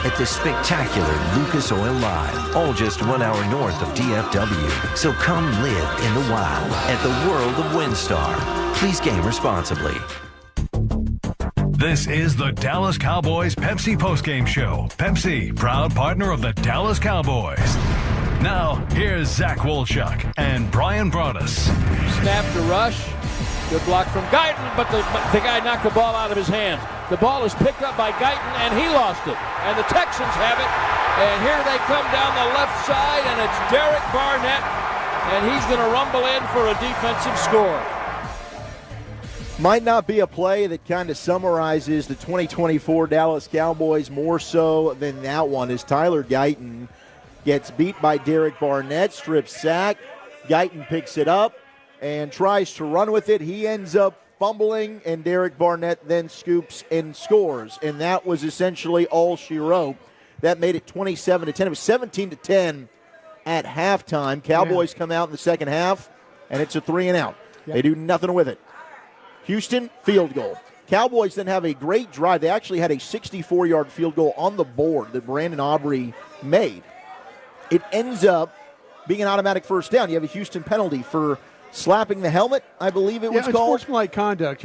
at the spectacular Lucas Oil Live, all just 1 hour north of DFW. So come live in the wild at the world of WinStar. Please game responsibly. This is the Dallas Cowboys Pepsi Postgame Show. Pepsi, proud partner of the Dallas Cowboys. Now, here's Zach Wolchuk and Bryan Broaddus. Snap to rush. Good block from Guyton, but the guy knocked the ball out of his hands. The ball is picked up by Guyton, and he lost it. And the Texans have it. And here they come down the left side, and it's Derek Barnett. And he's going to rumble in for a defensive score. Might not be a play that kind of summarizes the 2024 Dallas Cowboys more so than that one, as Tyler Guyton gets beat by Derek Barnett, strip sack. Guyton picks it up and tries to run with it. He ends up fumbling, and Derek Barnett then scoops and scores. And that was essentially all she wrote. That made it 27-10. It was 17-10 at halftime. Cowboys come out in the second half, and it's a 3-and-out. They do nothing with it. Houston, field goal. Cowboys then have a great drive. They actually had a 64-yard field goal on the board that Brandon Aubrey made. It ends up being an automatic first down. You have a Houston penalty for slapping the helmet, I believe it was called. Sportsmanlike conduct,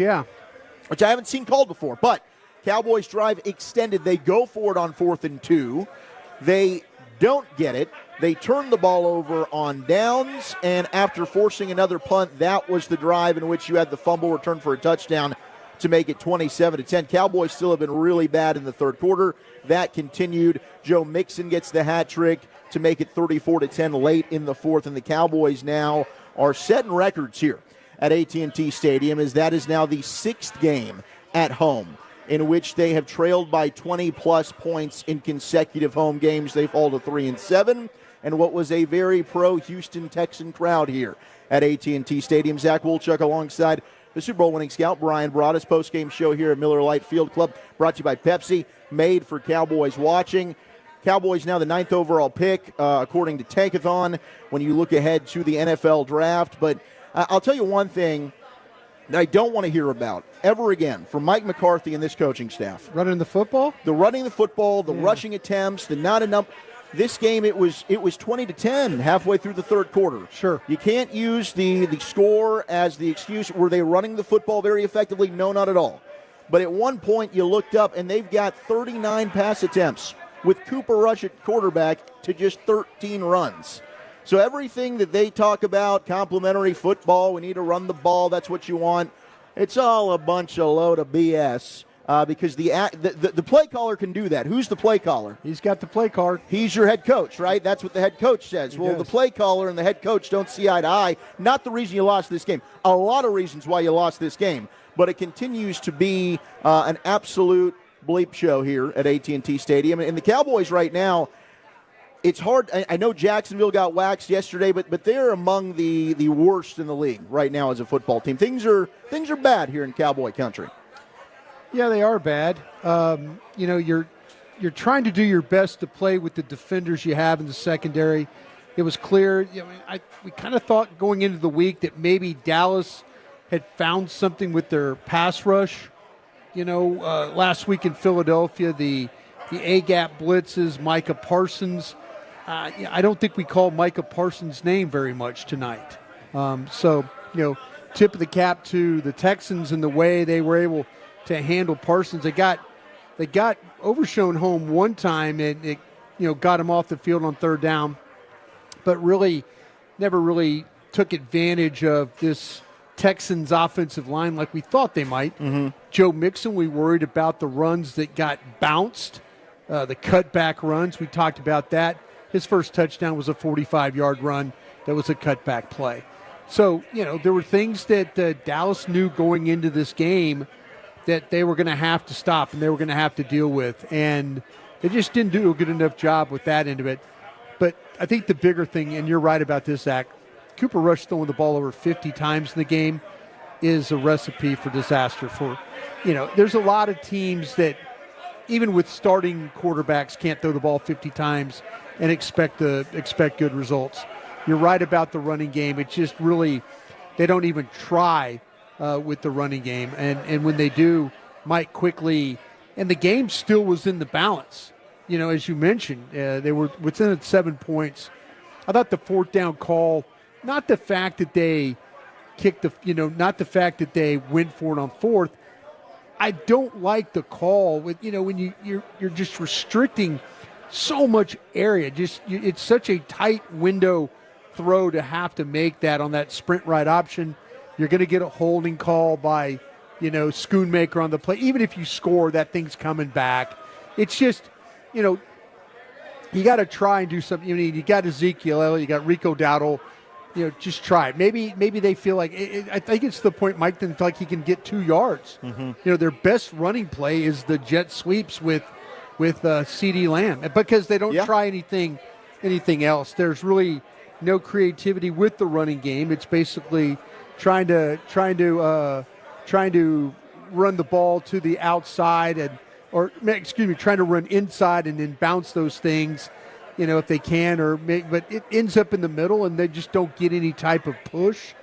which I haven't seen called before. But Cowboys drive extended. They go for it on 4th and 2. They don't get it. They turn the ball over on downs, and after forcing another punt, that was the drive in which you had the fumble return for a touchdown to make it 27-10. Cowboys still have been really bad in the third quarter. That continued. Joe Mixon gets the hat trick to make it 34-10 late in the fourth, and the Cowboys now are setting records here at AT&T Stadium, as that is now the 6th game at home in which they have trailed by 20-plus points in consecutive home games. They fall to 3-7, and what was a very pro-Houston Texan crowd here at AT&T Stadium. Zach Wolchuk alongside the Super Bowl winning scout, Bryan Broaddus. Post-game show here at Miller Lite Field Club, brought to you by Pepsi, made for Cowboys watching. Cowboys now the 9th overall pick, according to Tankathon, when you look ahead to the NFL draft. But I'll tell you one thing that I don't want to hear about ever again from Mike McCarthy and this coaching staff. Running the football? The running the football, the rushing attempts, the not enough. This game, it was 20-10 halfway through the third quarter. Sure. You can't use the score as the excuse. Were they running the football very effectively? No, not at all. But at one point, you looked up, and they've got 39 pass attempts with Cooper Rush at quarterback to just 13 runs. So everything that they talk about, complimentary football, we need to run the ball, that's what you want, it's all a bunch of load of BS because the play caller can do that. Who's the play caller? He's got the play card. He's your head coach, right? That's what the head coach says. The play caller and the head coach don't see eye to eye. Not the reason you lost this game. A lot of reasons why you lost this game. But it continues to be an absolute bleep show here at AT&T Stadium. And the Cowboys right now, it's hard. I know Jacksonville got waxed yesterday, but they're among the worst in the league right now as a football team. Things are bad here in Cowboy country. Yeah, they are bad. You're trying to do your best to play with the defenders you have in the secondary. It was clear. We kind of thought going into the week that maybe Dallas had found something with their pass rush. Last week in Philadelphia, the A-gap blitzes, Micah Parsons. I don't think we called Micah Parsons' name very much tonight. Tip of the cap to the Texans and the way they were able to handle Parsons. They got Overshown home one time, and it got him off the field on third down, but really never really took advantage of this Texans offensive line like we thought they might. Mm-hmm. Joe Mixon, we worried about the runs that got bounced, the cutback runs. We talked about that. His first touchdown was a 45-yard run. That was a cutback play. So, there were things that Dallas knew going into this game that they were going to have to stop and they were going to have to deal with. And they just didn't do a good enough job with that end of it. But I think the bigger thing, and you're right about this, Zach, Cooper Rush throwing the ball over 50 times in the game is a recipe for disaster. There's a lot of teams that, even with starting quarterbacks, can't throw the ball 50 times and expect good results. You're right about the running game. It's just really, they don't even try with the running game. And when they do, Mike quickly, and the game still was in the balance. as you mentioned, they were within 7 points. I thought the fourth down call, not the fact that they kicked not the fact that they went for it on fourth. I don't like the call with, when you're just restricting so much area. It's such a tight window throw to have to make that on that sprint right option. You're going to get a holding call by, Schoonmaker on the play. Even if you score, that thing's coming back. It's just, you got to try and do something. You got Ezekiel Elliott, you got Rico Dowdle. Just try it. Maybe they feel like I think it's the point Mike didn't feel like he can get 2 yards. Mm-hmm. Their best running play is the jet sweeps with CeeDee Lamb because they don't try anything else. There's really no creativity with the running game. It's basically trying to run the ball to the outside trying to run inside and then bounce those things. If they can, but it ends up in the middle and they just don't get any type of push.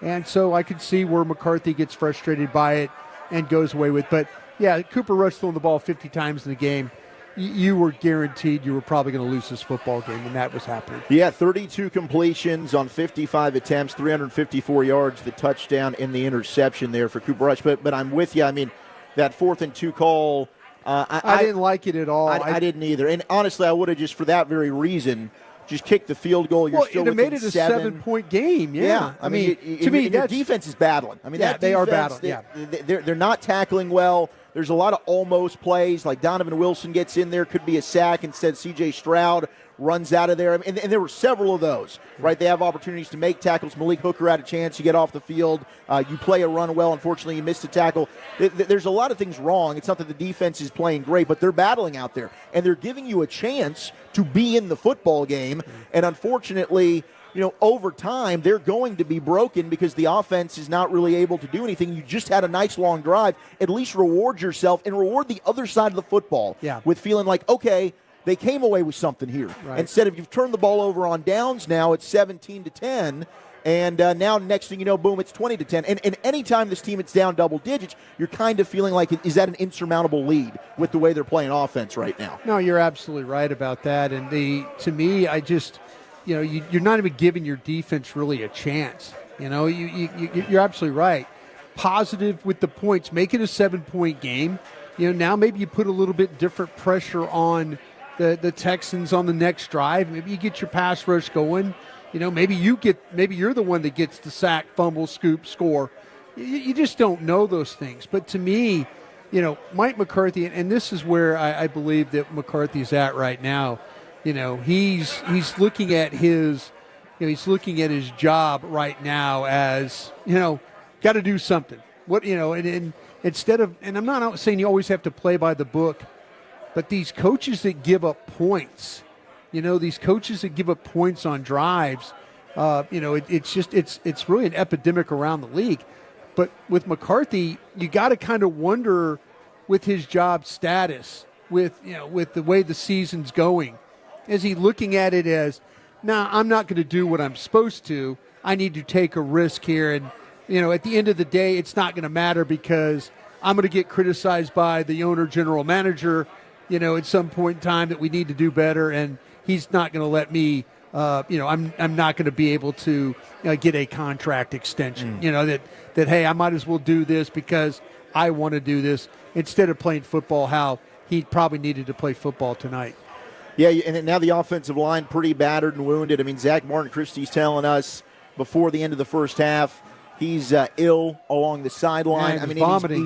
And so I could see where McCarthy gets frustrated by it and goes away with. But, yeah, Cooper Rush throwing the ball 50 times in the game, you were guaranteed you were probably going to lose this football game, and that was happening. Yeah, 32 completions on 55 attempts, 354 yards, the touchdown and the interception there for Cooper Rush. But I'm with you. I mean, that 4th and 2 call – I didn't like it at all. I didn't either. And honestly, I would have just for that very reason just kicked the field goal. You're still within made it a 7. 7-point game. Yeah. I mean, to me, their defense is battling. I mean, they are battling. They're not tackling well. There's a lot of almost plays. Like Donovan Wilson gets in there, could be a sack. Instead, C.J. Stroud runs out of there. And there were several of those, right? They have opportunities to make tackles. Malik Hooker had a chance. You get off the field. You play a run well. Unfortunately, you missed a tackle. There's a lot of things wrong. It's not that the defense is playing great, but they're battling out there. And they're giving you a chance to be in the football game. And unfortunately, over time, they're going to be broken because the offense is not really able to do anything. You just had a nice long drive. At least reward yourself and reward the other side of the football with feeling like, okay, they came away with something here. Right. Instead of you've turned the ball over on downs now, it's 17-10. And now next thing you know, boom, it's 20-10. And anytime this team is down double digits, you're kind of feeling like, is that an insurmountable lead with the way they're playing offense right now? No, you're absolutely right about that. And to me, I just, you're not even giving your defense really a chance. You're absolutely right. Positive with the points. Make it a 7-point game. Now maybe you put a little bit different pressure on the Texans on the next drive. Maybe you get your pass rush going. Maybe you're the one that gets the sack, fumble, scoop, score. You just don't know those things. But to me, Mike McCarthy, and this is where I believe that McCarthy's at right now. He's looking at his job right now as got to do something. And instead of, and I'm not saying you always have to play by the book, but these coaches that give up points, these coaches that give up points on drives, it's really an epidemic around the league. But with McCarthy, you got to kind of wonder with his job status, with the way the season's going, is he looking at it as, I'm not going to do what I'm supposed to. I need to take a risk here. And, at the end of the day, it's not going to matter because I'm going to get criticized by the owner, general manager, at some point in time that we need to do better. And he's not going to let me, I'm not going to be able to get a contract extension, that, hey, I might as well do this because I want to do this instead of playing football how he probably needed to play football tonight. Yeah, and now the offensive line pretty battered and wounded. I mean, Zach Martin Christie's telling us before the end of the first half he's ill along the sideline.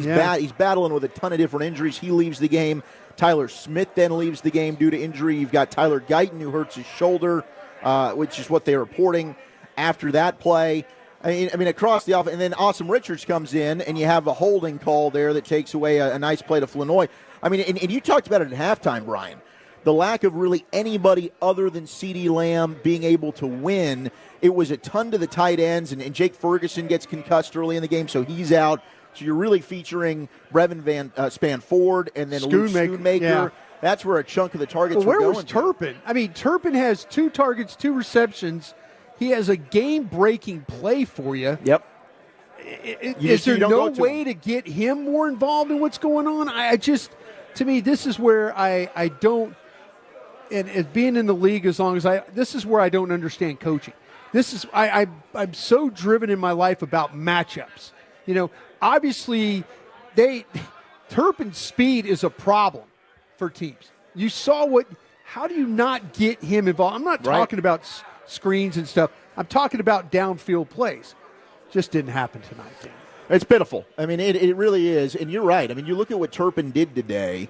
Yeah, he's battling with a ton of different injuries. He leaves the game. Tyler Smith then leaves the game due to injury. You've got Tyler Guyton who hurts his shoulder, which is what they're reporting after that play. I mean, across the offense. And then Awesome Richards comes in, and you have a holding call there that takes away a nice play to Flanoy. I mean, and you talked about it at halftime, Brian. The lack of really anybody other than CeeDee Lamb being able to win. It was a ton to the tight ends, and Jake Ferguson gets concussed early in the game, so he's out. So you're really featuring Brevin Spanford and then Luke Schoonmaker. Yeah. That's where a chunk of the targets were going. Where was Turpin? I mean, Turpin has 2 targets, 2 receptions. He has a game-breaking play for you. Yep. Is there no way to get him more involved in what's going on? To me, this is where I don't and as being in the league as long as this is where I don't understand coaching. This is I'm so driven in my life about matchups. Obviously, Turpin's speed is a problem for teams. You saw how do you not get him involved? I'm not talking about screens and stuff. I'm talking about downfield plays. Just didn't happen tonight, Dan. It's pitiful. I mean, it really is. And you're right. I mean, you look at what Turpin did today,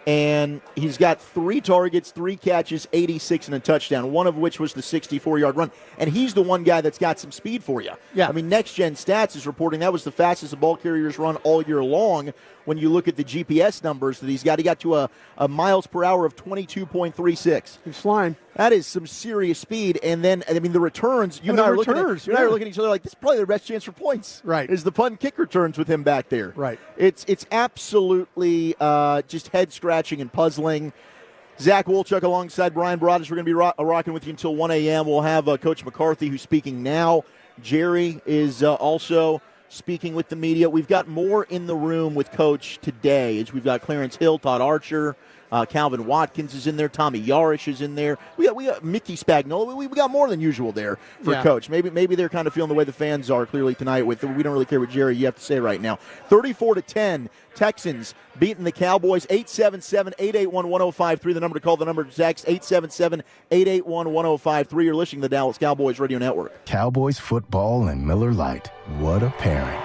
and he's got 3 targets, 3 catches, 86 and a touchdown, one of which was the 64-yard run. And he's the one guy that's got some speed for you. Yeah. I mean, Next Gen Stats is reporting that was the fastest the ball carriers run all year long. When you look at the GPS numbers that he got to a miles per hour of 22.36. He's flying. That is some serious speed. And then, I mean, the returns, you and I are looking at each other like, this is probably the best chance for points. Right. Is the punt kick returns with him back there. Right. It's absolutely just head-scratching and puzzling. Zach Wolchuk alongside Bryan Broaddus. We're going to be rocking with you until 1 a.m. We'll have Coach McCarthy, who's speaking now. Jerry is also speaking with the media. We've got more in the room with Coach today. As we've got Clarence Hill, Todd Archer, Calvin Watkins is in there, Tommy Yarish is in there. We got Mickey Spagnola. We got more than usual there for Coach. Maybe they're kind of feeling the way the fans are clearly tonight. We don't really care what Jerry you have to say right now. 34-10, Texans beating the Cowboys. 877-881-1053. The number to call. The number to text 877-881-1053. You're listening to the Dallas Cowboys Radio Network. Cowboys football and Miller Lite. What a pairing.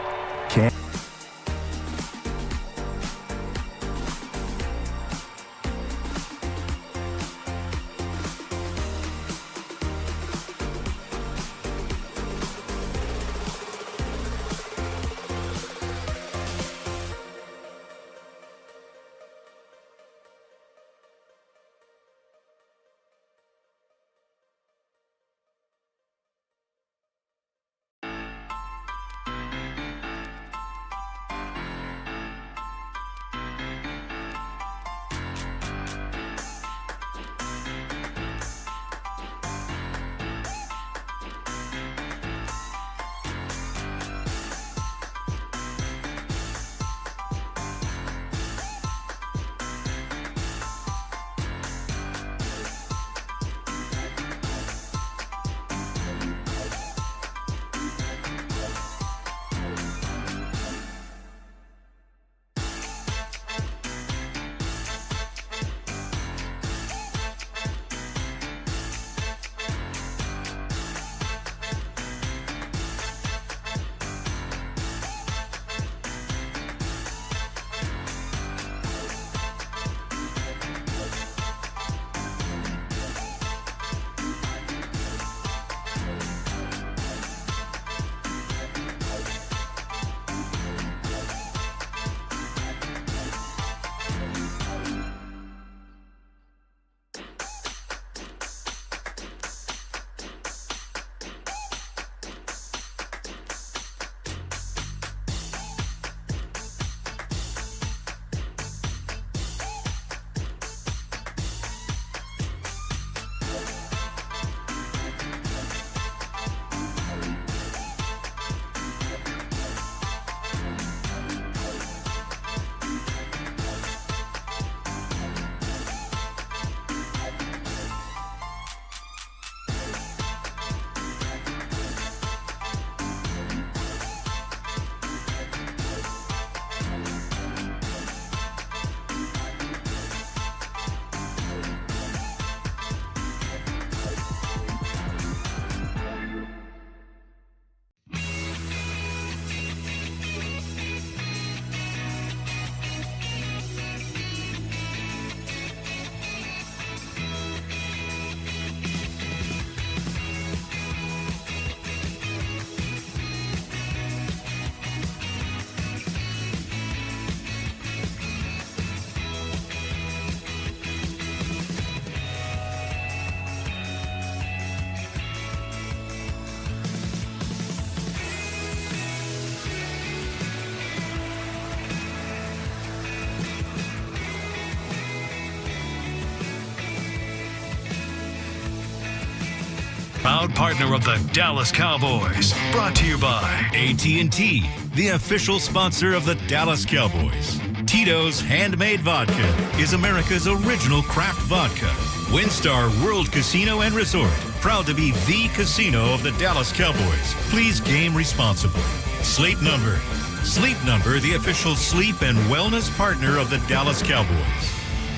Proud partner of the Dallas Cowboys. Brought to you by AT&T, the official sponsor of the Dallas Cowboys. Tito's Handmade Vodka is America's original craft vodka. WinStar World Casino and Resort, proud to be the casino of the Dallas Cowboys. Please game responsibly. Sleep Number. Sleep Number, the official sleep and wellness partner of the Dallas Cowboys.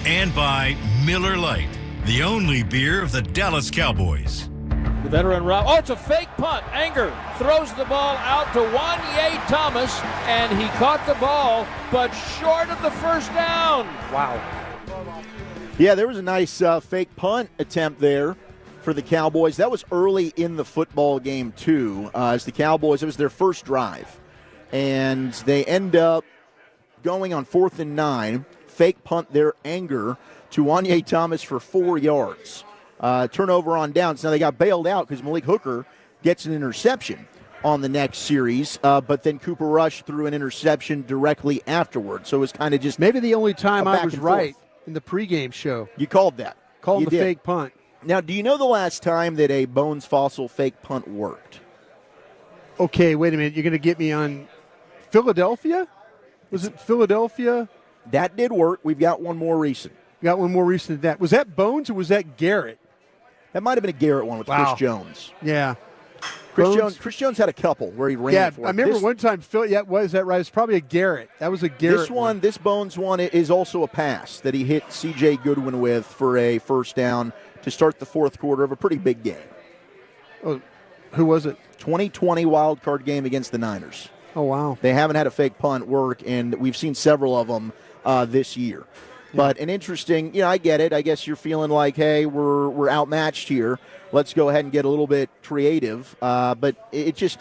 And by Miller Lite, the only beer of the Dallas Cowboys. The veteran Rob. Oh, it's a fake punt. Anger throws the ball out to Wanye Thomas, and he caught the ball, but short of the first down. Wow. Yeah, there was a nice fake punt attempt there for the Cowboys. That was early in the football game, too, as the Cowboys, it was their first drive. And they end up going on 4th and 9. Fake punt there, Anger, to Wanye Thomas for 4 yards. Turnover on downs. Now they got bailed out because Malik Hooker gets an interception on the next series, but then Cooper Rush threw an interception directly afterwards. So it was kind of just maybe the only time I was right forth in the pregame show. You called that. Called you the did. Fake punt. Now, do you know the last time that a Bones Fossil fake punt worked? Okay, wait a minute. You're going to get me on Philadelphia? Was it Philadelphia? That did work. We've got one more recent. Got one more recent than that. Was that Bones or was that Garrett? That might have been a Garrett one with Chris Jones. Yeah. Chris Jones had a couple where he ran for it. I remember one time, Phil, was that right? It's probably a Garrett. That was a Garrett one. This Bones one is also a pass that he hit C.J. Goodwin with for a first down to start the fourth quarter of a pretty big game. Oh, who was it? 2020 wild card game against the Niners. Oh, wow. They haven't had a fake punt work, and we've seen several of them this year. But an interesting, I get it. I guess you're feeling like, hey, we're outmatched here. Let's go ahead and get a little bit creative. But it's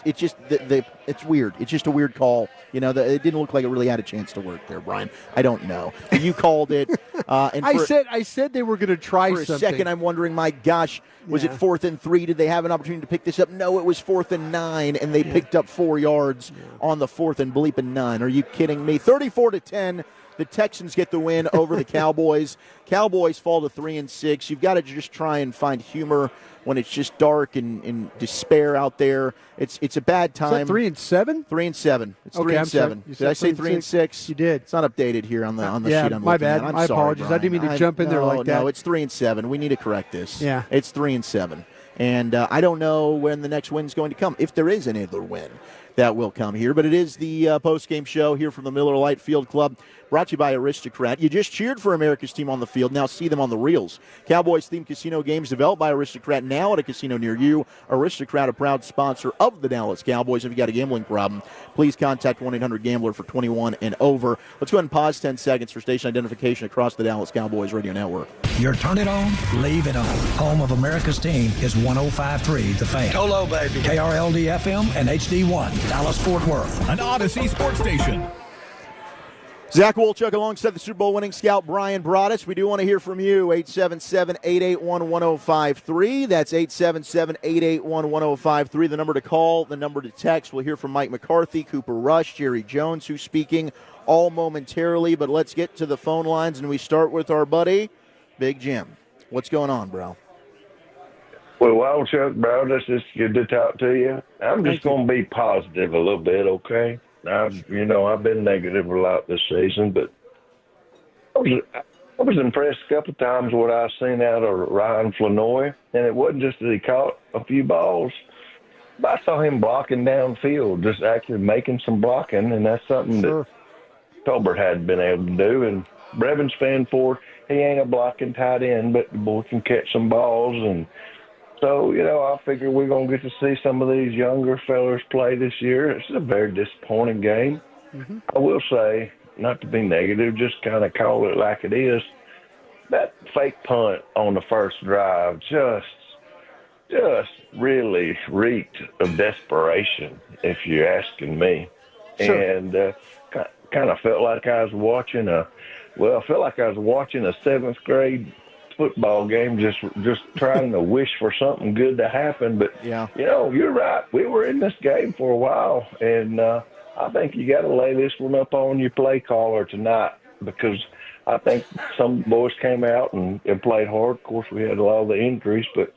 weird. It's just a weird call. It didn't look like it really had a chance to work there, Brian. I don't know. You called it. And I said they were going to try something. For a second, I'm wondering, my gosh, was it 4th and 3? Did they have an opportunity to pick this up? No, it was 4th and 9, and they picked up 4 yards on the 4th and bleeping 9. Are you kidding me? 34-10. The Texans get the win over the Cowboys. Cowboys fall to 3-6. You've got to just try and find humor when it's just dark and despair out there. It's a bad time. Is that 3-7? 3-7. It's 3-7. Did I say 3-6? You did. It's not updated here on the sheet. I'm my bad. I'm my sorry, apologies. Brian. I didn't mean to jump in there like that. No, it's 3-7. We need to correct this. Yeah, it's 3-7. And I don't know when the next win's going to come, if there is any other win that will come here. But it is the post-game show here from the Miller Lite Field Club, brought to you by Aristocrat. You just cheered for America's team on the field. Now see them on the reels. Cowboys-themed casino games developed by Aristocrat, now at a casino near you. Aristocrat, a proud sponsor of the Dallas Cowboys. If you got a gambling problem, please contact 1-800-GAMBLER for 21 and over. Let's go ahead and pause 10 seconds for station identification across the Dallas Cowboys radio network. Your turn it on, leave it on. Home of America's team is 105.3 The Fan. Hello, baby. KRLD-FM and HD1, Dallas-Fort Worth. An Odyssey sports station. Zach Wolchuk alongside the Super Bowl winning scout Brian Broaddus. We do want to hear from you, 877-881-1053. That's 877-881-1053. The number to call, the number to text. We'll hear from Mike McCarthy, Cooper Rush, Jerry Jones, who's speaking all momentarily. But let's get to the phone lines, and we start with our buddy, Big Jim. What's going on, bro? Well, Wolchuk, Broaddus, it's good to talk to you. I'm just going to be positive a little bit, okay? I've been negative a lot this season, but I was impressed a couple of times what I've seen out of Ryan Flanoy, and it wasn't just that he caught a few balls, but I saw him blocking downfield, just actually making some blocking, and that's something that Tolbert hadn't been able to do. And Brevin Spanford, he ain't a blocking tight end, but the boy can catch some balls, and so, I figure we're going to get to see some of these younger fellas play this year. It's a very disappointing game. Mm-hmm. I will say, not to be negative, just kind of call it like it is, that fake punt on the first drive just really reeked of desperation, if you're asking me. Sure. And kind of felt like I was watching a seventh grade football game, just trying to wish for something good to happen. But you're right, we were in this game for a while, and I think you got to lay this one up on your play caller tonight, because I think some boys came out and played hard. Of course, we had a lot of the injuries, but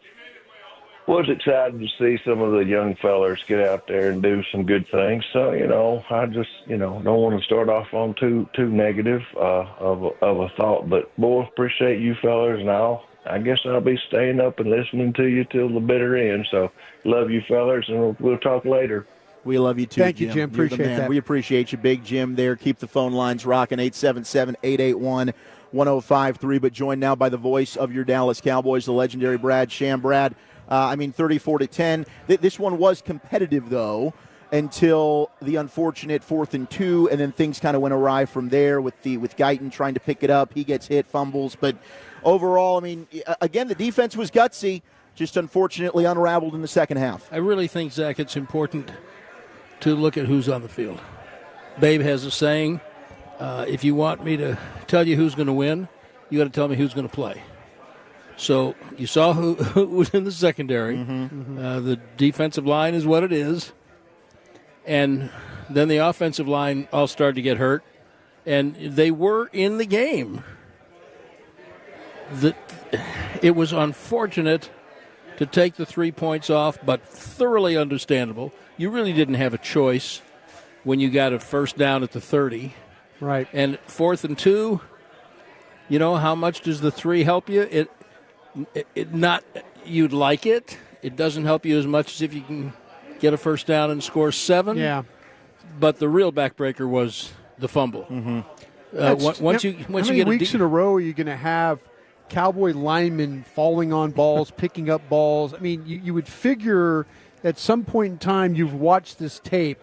was excited to see some of the young fellers get out there and do some good things. So, I just, don't want to start off on too negative of a thought. But, boy, appreciate you fellers, and I'll I guess I'll be staying up and listening to you till the bitter end. So love you fellas, and we'll talk later. We love you too, Thank you, Jim. You're the Appreciate man. that. We appreciate you, Big Jim, there. Keep the phone lines rocking, 877-881-1053. But joined now by the voice of your Dallas Cowboys, the legendary Brad Sham. Brad, 34-10. This one was competitive, though, until the unfortunate 4th and 2, and then things kind of went awry from there with Guyton trying to pick it up. He gets hit, fumbles. But overall, again, the defense was gutsy, just unfortunately unraveled in the second half. I really think, Zach, it's important to look at who's on the field. Babe has a saying, if you want me to tell you who's going to win, you got to tell me who's going to play. So you saw who was in the secondary. The defensive line is what it is. And then the offensive line all started to get hurt. And they were in the game. It was unfortunate to take the 3 points off, but thoroughly understandable. You really didn't have a choice when you got a first down at the 30. Right. And 4th and 2, how much does the 3 help you? You'd like it. It doesn't help you as much as if you can get a first down and score 7. Yeah. But the real backbreaker was the fumble. Once you how many get weeks in a row are you going to have Cowboy linemen falling on balls, picking up balls? You would figure at some point in time you've watched this tape,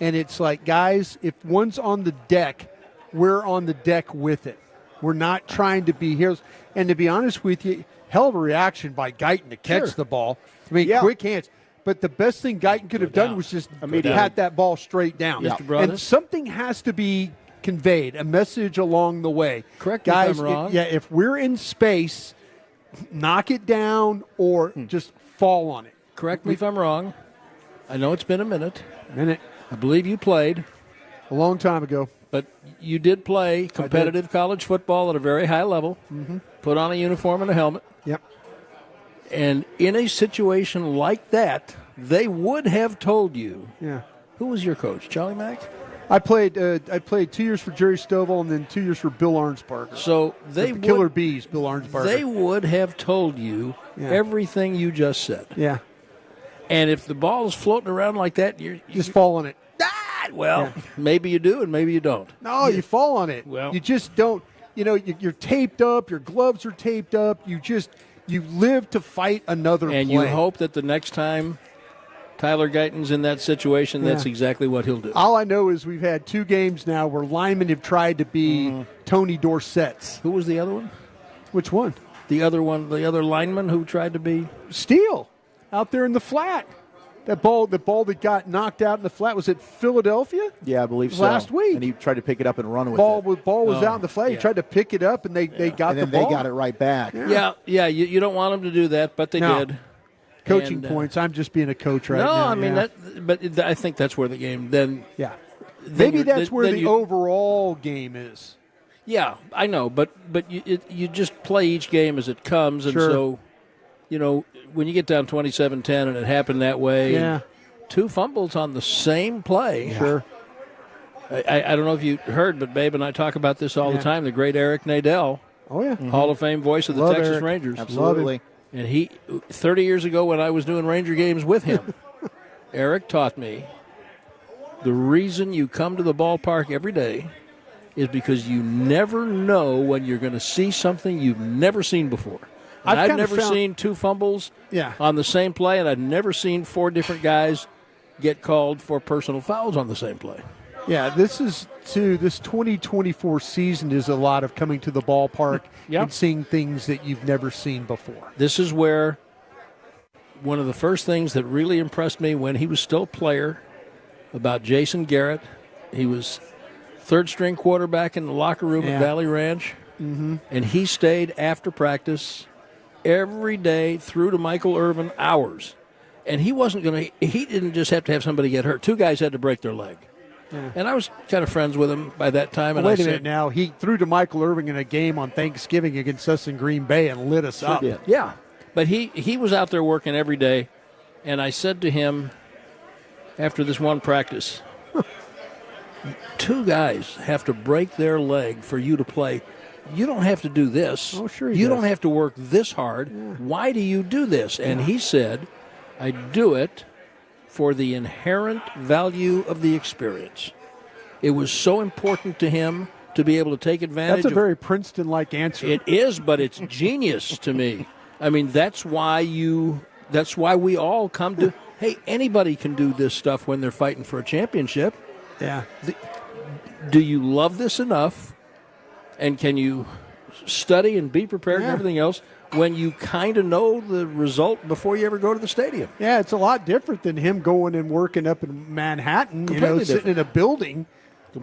and it's like, guys, if one's on the deck, we're on the deck with it. We're not trying to be heroes. And to be honest with you, hell of a reaction by Guyton to catch the ball. Quick hands. But the best thing Guyton could have done was just pat that ball straight down. Mr. Broaddus? And something has to be conveyed, a message along the way. Correct me guys, if I'm wrong. If we're in space, knock it down or just fall on it. Correct me if I'm wrong. I know it's been a minute. I believe you played. A long time ago. But you did play competitive college football at a very high level. Put on a uniform and a helmet. Yep. And in a situation like that, they would have told you. Yeah. Who was your coach? Charlie Mack? I played 2 years for Jerry Stovall and then 2 years for Bill Arnsparger. So they the Killer Bees, Bill Arnsparger. They would have told you everything you just said. Yeah. And if the ball is floating around like that, you just fall on it. Maybe you do and maybe you don't. No, you fall on it. Well, you just don't. You're taped up. Your gloves are taped up. You live to fight another play. And you hope that the next time Tyler Guyton's in that situation, that's exactly what he'll do. All I know is we've had 2 games now where linemen have tried to be Tony Dorsett's. Who was the other one? Which one? The other lineman who tried to be Steele out there in the flat. The ball that got knocked out in the flat, was it Philadelphia? Yeah, I believe so. Last week. And he tried to pick it up and run with it. Ball was out in the flat. He tried to pick it up, and they got the ball. And then they got it right back. Yeah. You don't want them to do that, but they did. Coaching points. I'm just being a coach right now. No, but I think that's where the game then. Yeah. Maybe that's where the overall game is. Yeah, I know, but you just play each game as it comes, and so, when you get down 27-10 and it happened that way, 2 fumbles on the same play. Sure. I don't know if you heard, but Babe and I talk about this all the time. The great Eric Nadel, Hall of Fame voice of the Texas Rangers. Absolutely. And he, 30 years ago when I was doing Ranger games with him, Eric taught me the reason you come to the ballpark every day is because you never know when you're going to see something you've never seen before. And I've never seen 2 fumbles on the same play, and I've never seen 4 different guys get called for personal fouls on the same play. Yeah, this 2024 season is a lot of coming to the ballpark and seeing things that you've never seen before. This is where one of the first things that really impressed me when he was still a player about Jason Garrett. He was third-string quarterback in the locker room at Valley Ranch, and he stayed after practice every day through to Michael Irvin hours. And he didn't just have to have somebody get hurt. 2 guys had to break their leg. Yeah. And I was kind of friends with him by that time. And wait a minute now. He threw to Michael Irvin in a game on Thanksgiving against us in Green Bay and lit us up. Did. Yeah. But he was out there working every day. And I said to him after this one practice, Two guys have to break their leg for you to play. You don't have to do this. Oh, sure you don't have to work this hard. Yeah. Why do you do this? And he said, I do it for the inherent value of the experience. It was so important to him to be able to take advantage. That's a very Princeton-like answer. It is, but it's genius to me. I mean, that's why we all come to, hey, anybody can do this stuff when they're fighting for a championship. Yeah. Do you love this enough, and can you study and be prepared and everything else when you kind of know the result before you ever go to the stadium? Yeah, it's a lot different than him going and working up in Manhattan, sitting in a building.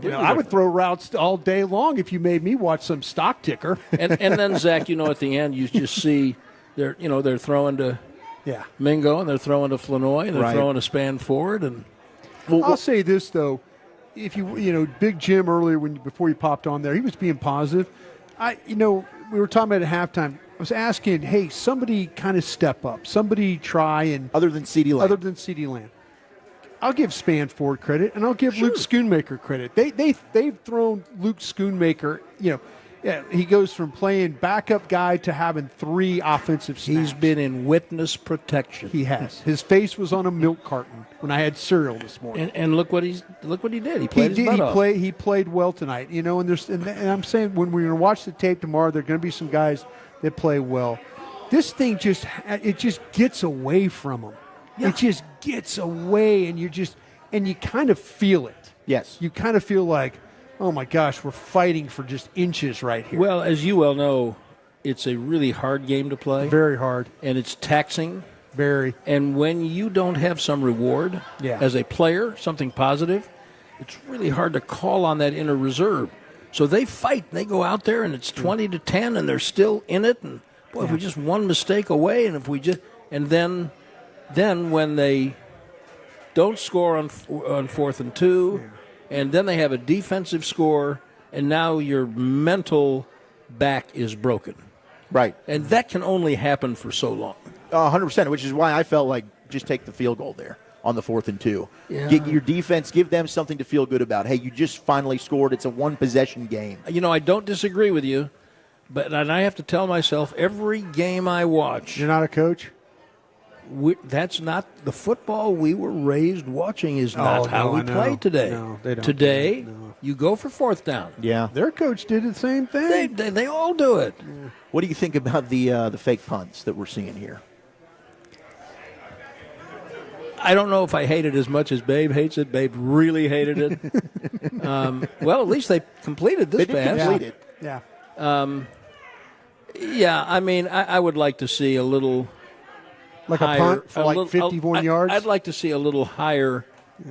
I would throw routes all day long if you made me watch some stock ticker. and then, Zach, at the end you just see they're throwing to Mingo, and they're throwing to Flanoy, and they're throwing to Span Ford. And I'll say this, though. If Big Jim earlier before you popped on there, he was being positive. We were talking about at halftime. I was asking, hey, somebody kind of step up. Somebody try and other than CeeDee Lamb. I'll give Spanford credit, and I'll give Luke Schoonmaker credit. They've thrown Luke Schoonmaker. He goes from playing backup guy to having 3 offensive snaps. He's been in witness protection. He has. His face was on a milk carton when I had cereal this morning. And look what he did. He played his butt off. He played well tonight. And I'm saying when we're going to watch the tape tomorrow, there are going to be some guys that play well. This thing just gets away from them. Yeah. It just gets away, and you kind of feel it. Yes. You kind of feel like, oh my gosh, we're fighting for just inches right here. Well, as you well know, it's a really hard game to play. Very hard. And it's taxing. Very. And when you don't have some reward as a player, something positive, it's really hard to call on that inner reserve. So they fight. They go out there, and it's 20-10, and they're still in it. And, boy, if we just one mistake away, and if we just – and then when they don't score on 4th and 2, and then they have a defensive score, and now your mental back is broken. Right. And that can only happen for so long. 100%, which is why I felt like just take the field goal there on the 4th and 2. Yeah. Get your defense, give them something to feel good about. Hey, you just finally scored. It's a one-possession game. I don't disagree with you, and I have to tell myself every game I watch. You're not a coach? That's not the football we were raised watching. Is not how we play today. No, they don't. Today, you go for 4th down. Yeah, their coach did the same thing. They all do it. Yeah. What do you think about the fake punts that we're seeing here? I don't know if I hate it as much as Babe hates it. Babe really hated it. Well, at least they completed this pass. They did complete it. Yeah. I mean, I would like to see a little. Like higher, a punt for 51 yards? I'd like to see a little higher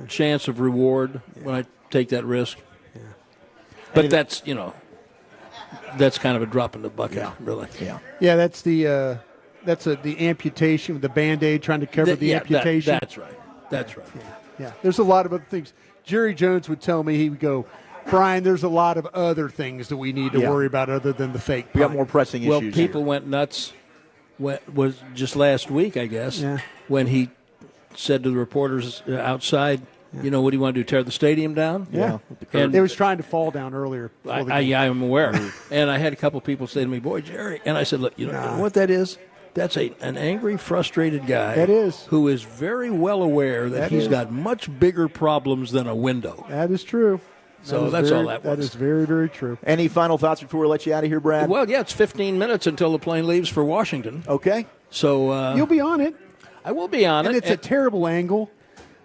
chance of reward when I take that risk. Yeah. But that's kind of a drop in the bucket, really. Yeah. Yeah, that's the amputation with the Band-Aid trying to cover the amputation. That's right. That's right. Yeah. There's a lot of other things. Jerry Jones would tell me, he would go, Bryan, there's a lot of other things that we need to worry about other than the fake punt. We got more pressing issues. Well, people went nuts. Was just last week, I guess, when he said to the reporters outside, what do you want to do, tear the stadium down? Yeah. And it was trying to fall down earlier. I'm aware. And I had a couple people say to me, boy, Jerry. And I said, look, you know what that is? That's an angry, frustrated guy. That is. Who is very well aware that he's got much bigger problems than a window. That is true. So that's all that was. That is very, very true. Any final thoughts before we let you out of here, Brad? Well, it's 15 minutes until the plane leaves for Washington. Okay. So you'll be on it. I will be on it. And it's a terrible angle.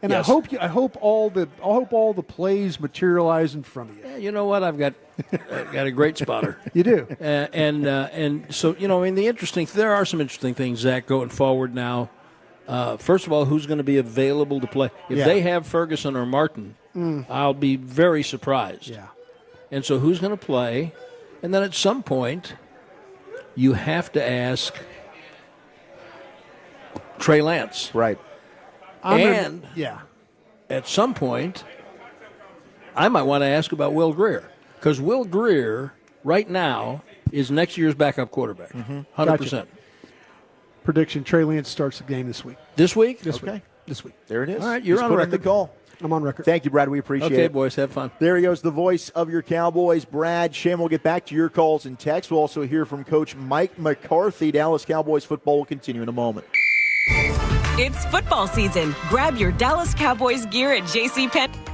And yes. I hope all the plays materialize in front of you. Yeah, you know what? I've got a great spotter. You do. And so there are some interesting things, Zach, going forward now. First of all, who's going to be available to play? If they have Ferguson or Martin, I'll be very surprised. Yeah. And so who's going to play? And then at some point, you have to ask Trey Lance. Right. At some point, I might want to ask about Will Grier. Because Will Grier, right now, is next year's backup quarterback. 100%. Gotcha. Prediction, Trey Lance starts the game this week. This week? This week. There it is. All right, you're Just on put in record. the call. I'm on record. Thank you, Brad. We appreciate it. Okay, boys, have fun. There he goes, the voice of your Cowboys, Brad Sham. We'll get back to your calls and texts. We'll also hear from Coach Mike McCarthy. Dallas Cowboys football will continue in a moment. It's football season. Grab your Dallas Cowboys gear at JCPenney.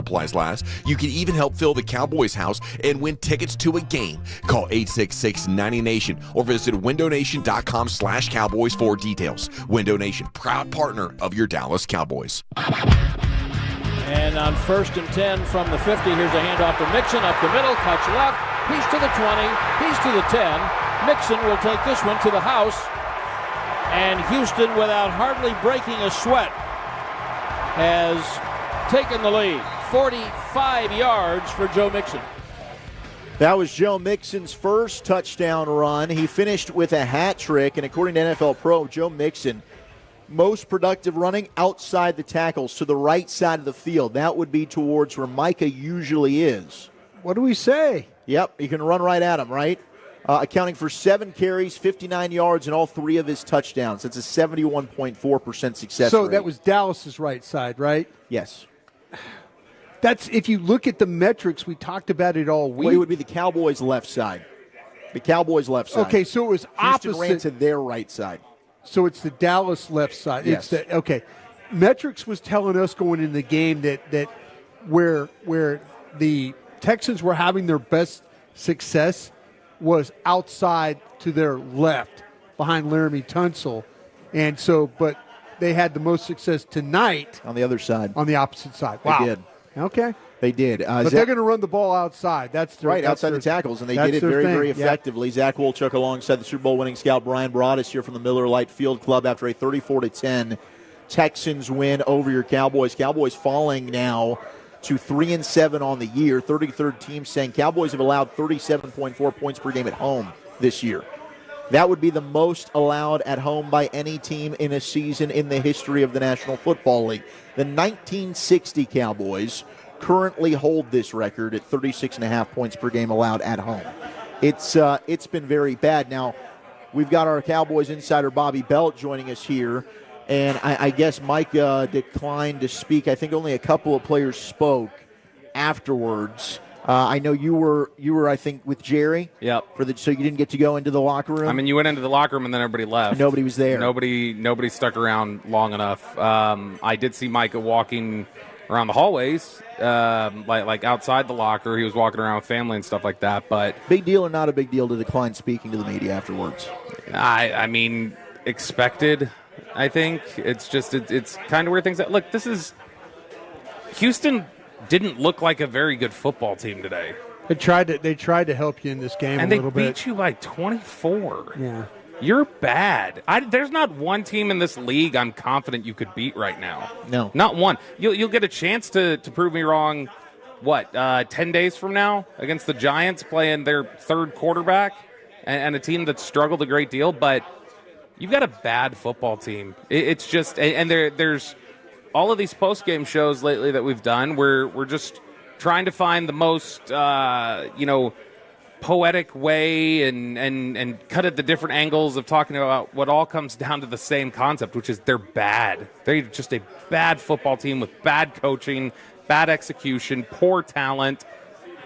Supplies last. You can even help fill the Cowboys house and win tickets to a game. Call 866-90Nation or visit windonation.com/Cowboys for details. Window Nation, proud partner of your Dallas Cowboys. And on 1st and 10 from the 50, here's a handoff to Mixon up the middle, cuts left. He's to the 20, he's to the 10. Mixon will take this one to the house. And Houston, without hardly breaking a sweat, has taken the lead. 45 yards for Joe Mixon. That was Joe Mixon's first touchdown run. He finished with a hat trick, and according to NFL Pro, Joe Mixon, most productive running outside the tackles to the right side of the field. That would be towards where Micah usually is. What do we say? Yep, you can run right at him, right? Accounting for 7 carries, 59 yards, and all 3 of his touchdowns. That's a 71.4% success rate. So that was Dallas's right side, right? Yes. That's, if you look at the metrics, we talked about it all week. Well, it would be the Cowboys' left side. The Cowboys' left side. Okay, so it was Houston opposite. ran to their right side. So it's the Dallas left side. Yes. Okay. Metrics was telling us going into the game that where the Texans were having their best success was outside to their left behind Laramie Tunsil. And so, but they had the most success tonight on the other side. On the opposite side. Wow. They did. Okay. They did. But they're going to run the ball outside. That's their, right, that's outside their, the tackles, and they that's did it their very, thing. very effectively. Yeah. Zach Wolchuk alongside the Super Bowl winning scout Bryan Broaddus here from the Miller Lite Field Club after a 34-10 Texans win over your Cowboys. Cowboys falling now to 3-7 on the year. 33rd team saying Cowboys have allowed 37.4 points per game at home this year. That would be the most allowed at home by any team in a season in the history of the National Football League. The 1960 Cowboys currently hold this record at 36.5 points per game allowed at home. It's been very bad. Now, we've got our Cowboys insider Bobby Belt joining us here, and I guess Mike declined to speak. I think only a couple of players spoke afterwards. I know you were I think with Jerry. Yep. So you didn't get to go into the locker room. I mean, you went into the locker room and then everybody left. Nobody was there. Nobody stuck around long enough. I did see Micah walking around the hallways, like outside the locker. He was walking around with family and stuff like that. But big deal or not a big deal to decline speaking to the media afterwards? I mean, expected. I think it's just it's kind of weird things. Look, this is Houston. Didn't look like a very good football team today. They tried to help you in this game and a little bit. And they beat you by 24. Yeah. You're bad. There's not one team in this league I'm confident you could beat right now. No. Not one. You'll get a chance to prove me wrong, 10 days from now against the Giants playing their third quarterback and a team that's struggled a great deal, but you've got a bad football team. It's just – and there's – all of these post-game shows lately that we've done, we're just trying to find the most, poetic way and cut at the different angles of talking about what all comes down to the same concept, which is they're bad. They're just a bad football team with bad coaching, bad execution, poor talent,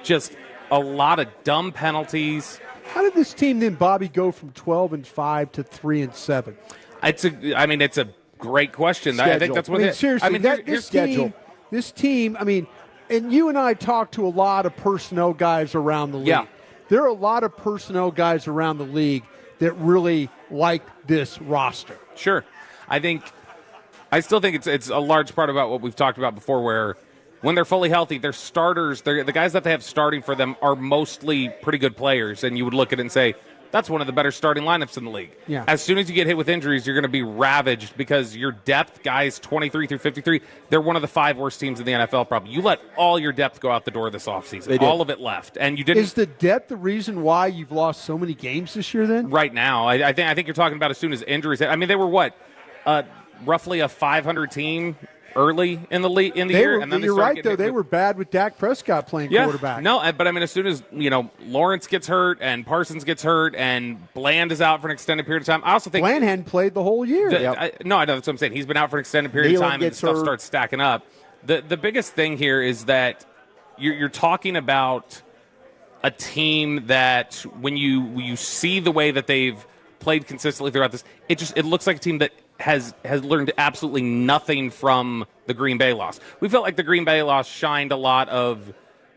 just a lot of dumb penalties. How did this team then, Bobby, go from 12-5 to 3-7? It's a great question. Schedule. I think that's what seriously, here's schedule. This team, and you and I talk to a lot of personnel guys around the league. Yeah. There are a lot of personnel guys around the league that really like this roster. Sure. I still think it's a large part about what we've talked about before, where when they're fully healthy, their starters, the guys that they have starting for them are mostly pretty good players, and you would look at it and say, that's one of the better starting lineups in the league. Yeah. As soon as you get hit with injuries, you're going to be ravaged because your depth, guys 23 through 53, they're one of the 5 worst teams in the NFL probably. You let all your depth go out the door this offseason. All of it left. And you didn't. Is the depth the reason why you've lost so many games this year then? Right now. I think you're talking about as soon as injuries. I mean, they were roughly a 500 team early in the year, and then you're right though. They were bad with Dak Prescott playing quarterback. No, but I mean, as soon as Lawrence gets hurt and Parsons gets hurt and Bland is out for an extended period of time, I also think Bland hadn't played the whole year. I know that's what I'm saying. He's been out for an extended period of time, and stuff starts stacking up. The biggest thing here is that you're talking about a team that when you see the way that they've played consistently throughout this, it looks like a team that has learned absolutely nothing from the Green Bay loss. We felt like the Green Bay loss shined a lot of,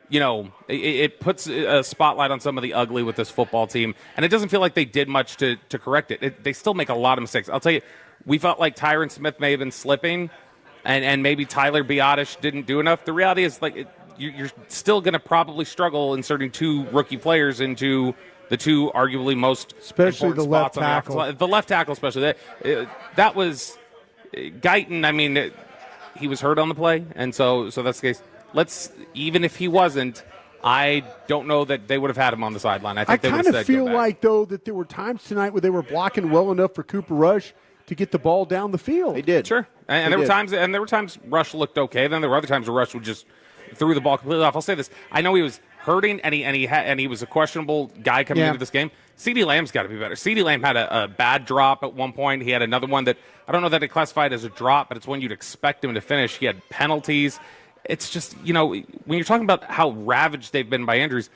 it puts a spotlight on some of the ugly with this football team, and it doesn't feel like they did much to correct it. They still make a lot of mistakes. I'll tell you, we felt like Tyron Smith may have been slipping, and maybe Tyler Broaddus didn't do enough. The reality is, you're still going to probably struggle inserting 2 rookie players into the 2 arguably most especially important the left spots on tackle. the left tackle, especially that was Guyton. I mean, he was hurt on the play, and so that's the case. Even if he wasn't, I don't know that they would have had him on the sideline. I kind of feel like, though, that there were times tonight where they were blocking well enough for Cooper Rush to get the ball down the field. They did. Sure. And there were times Rush looked okay. Then there were other times where Rush would just threw the ball completely off. I'll say this. I know he was hurting, and he was a questionable guy coming into this game. CeeDee Lamb's got to be better. CeeDee Lamb had a bad drop at one point. He had another one that I don't know that it classified as a drop, but it's when you'd expect him to finish. He had penalties. It's just, when you're talking about how ravaged they've been by injuries,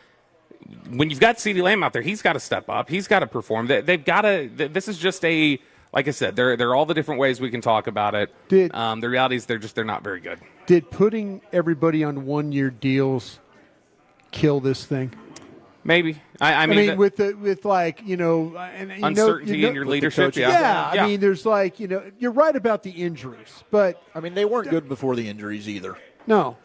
when you've got CeeDee Lamb out there, he's got to step up. He's got to perform. They've got to. This is just like I said, there are all the different ways we can talk about it. The reality is they're not very good. Did putting everybody on 1-year deals kill this thing? Maybe. I mean, with uncertainty in your leadership. Yeah. I mean, there's you're right about the injuries, but I mean, they weren't good before the injuries either. No.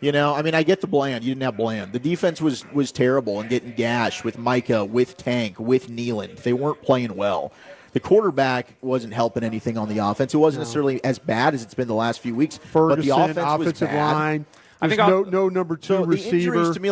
I get the Bland. You didn't have Bland. The defense was terrible and getting gashed with Micah, with Tank, with Nealand. They weren't playing well. The quarterback wasn't helping anything on the offense. It wasn't necessarily as bad as it's been the last few weeks. Ferguson, but the offense was offensive bad. line. There's no number 2 receiver. The injuries to me,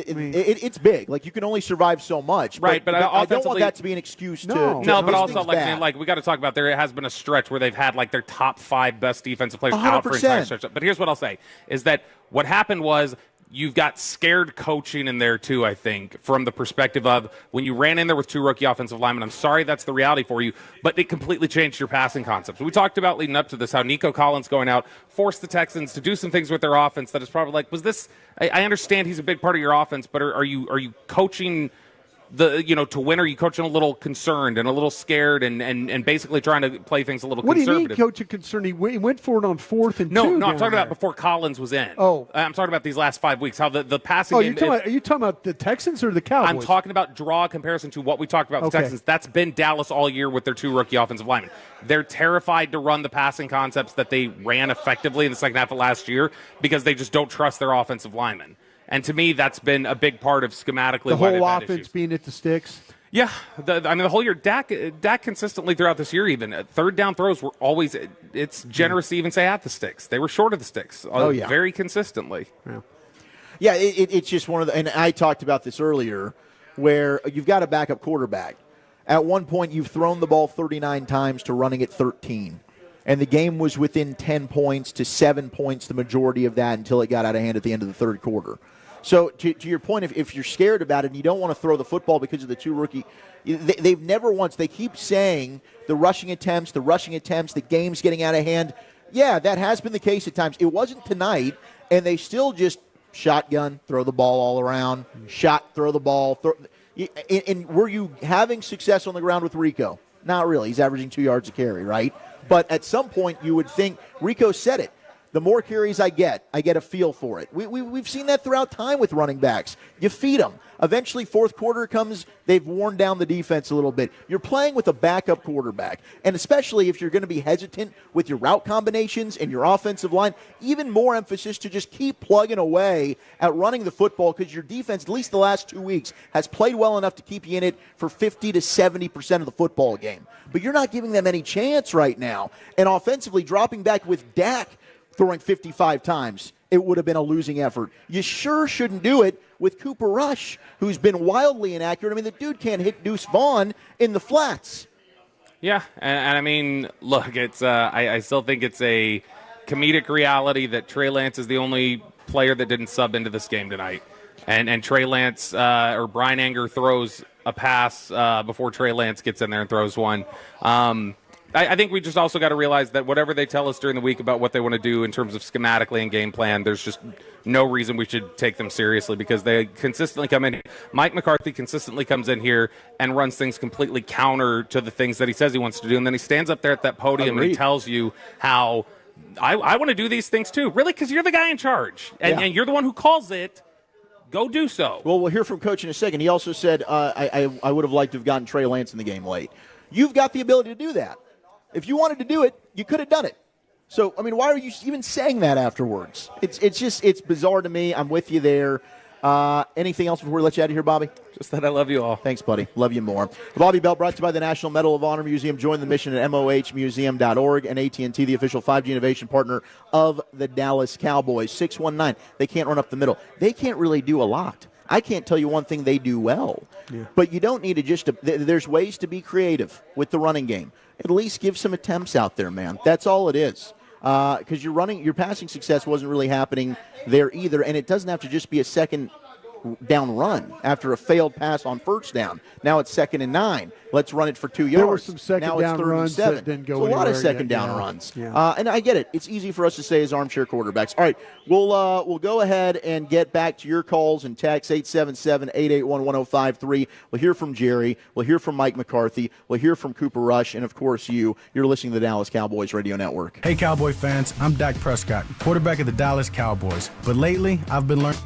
it's big. You can only survive so much. Right, but I don't want that to be an excuse No, but also, we got to talk about there has been a stretch where they've had, their top 5 best defensive players 100%. out for an entire stretch. But here's what I'll say, is that what happened was you've got scared coaching in there, too, I think, from the perspective of when you ran in there with 2 rookie offensive linemen. I'm sorry that's the reality for you, but it completely changed your passing concepts. We talked about leading up to this, how Nico Collins going out forced the Texans to do some things with their offense that is probably was this – I understand he's a big part of your offense, but are you coaching – to win, are you coaching a little concerned and a little scared and basically trying to play things a little conservative? What do you mean coaching concerned? He went for it on 4th and 2. No, I'm talking about before Collins was in. Oh. I'm talking about these last 5 weeks, how the passing game. Are you talking about the Texans or the Cowboys? I'm talking about draw comparison to what we talked about with the Texans. That's been Dallas all year with their 2 rookie offensive linemen. They're terrified to run the passing concepts that they ran effectively in the second half of last year because they just don't trust their offensive linemen. And to me, that's been a big part of schematically the why whole they've had offense issues. being at the sticks. Yeah, the whole year, Dak consistently throughout this year, even third down throws were always. It's generous to even say at the sticks. They were short of the sticks. Very consistently. Yeah, it's just one of the. And I talked about this earlier, where you've got a backup quarterback. At one point, you've thrown the ball 39 times to running it 13. And the game was within 10 points to 7 points, the majority of that, until it got out of hand at the end of the third quarter. So to your point, if you're scared about it and you don't want to throw the football because of the 2 rookie, they've never once, they keep saying the rushing attempts, the game's getting out of hand. Yeah, that has been the case at times. It wasn't tonight, and they still just shotgun, throw the ball all around, throw the ball. And were you having success on the ground with Rico? Not really. He's averaging 2 yards a carry, right? But at some point you would think, Rico said it, the more carries I get a feel for it. We've seen that throughout time with running backs. You feed them. Eventually, fourth quarter comes, they've worn down the defense a little bit. You're playing with a backup quarterback, and especially if you're going to be hesitant with your route combinations and your offensive line, even more emphasis to just keep plugging away at running the football because your defense, at least the last 2 weeks, has played well enough to keep you in it for 50 to 70% of the football game. But you're not giving them any chance right now. And offensively, dropping back with Dak throwing 55 times, it would have been a losing effort. You sure shouldn't do it with Cooper Rush, who's been wildly inaccurate. I mean, the dude can't hit Deuce Vaughn in the flats. Yeah, and I mean, look, it's I still think it's a comedic reality that Trey Lance is the only player that didn't sub into this game tonight. And Trey Lance or Bryan Anger throws a pass before Trey Lance gets in there and throws one. I think we just also got to realize that whatever they tell us during the week about what they want to do in terms of schematically and game plan, there's just no reason we should take them seriously because they consistently come in. Mike McCarthy consistently comes in here and runs things completely counter to the things that he says he wants to do, and then he stands up there at that podium and he tells you how I want to do these things too. Really, because you're the guy in charge, and you're the one who calls it. Go do so. Well, we'll hear from Coach in a second. He also said, I would have liked to have gotten Trey Lance in the game late. You've got the ability to do that. If you wanted to do it, you could have done it. So, I mean, why are you even saying that afterwards? It's bizarre to me. I'm with you there. Anything else before we let you out of here, Bobby? Just that I love you all. Thanks, buddy. Love you more. The Bobby Belt brought to you by the National Medal of Honor Museum. Join the mission at mohmuseum.org and AT&T, the official 5G innovation partner of the Dallas Cowboys. 619. They can't run up the middle. They can't really do a lot. I can't tell you one thing they do well. Yeah. But you don't need to there's ways to be creative with the running game. At least give some attempts out there, man. That's all it is. Because your passing success wasn't really happening there either, and it doesn't have to just be a second down run after a failed pass on first down. Now it's 2nd and 9. Let's run it for 2 yards. There were some second now down it's 3rd runs and 7. that didn't go so a lot of anywhere second yet. down runs. Yeah. And I get it. It's easy for us to say as armchair quarterbacks. All right, we'll go ahead and get back to your calls and texts, 877-881-1053. We'll hear from Jerry. We'll hear from Mike McCarthy. We'll hear from Cooper Rush. And, of course, you're listening to the Dallas Cowboys Radio Network. Hey, Cowboy fans. I'm Dak Prescott, quarterback of the Dallas Cowboys. But lately, I've been learning.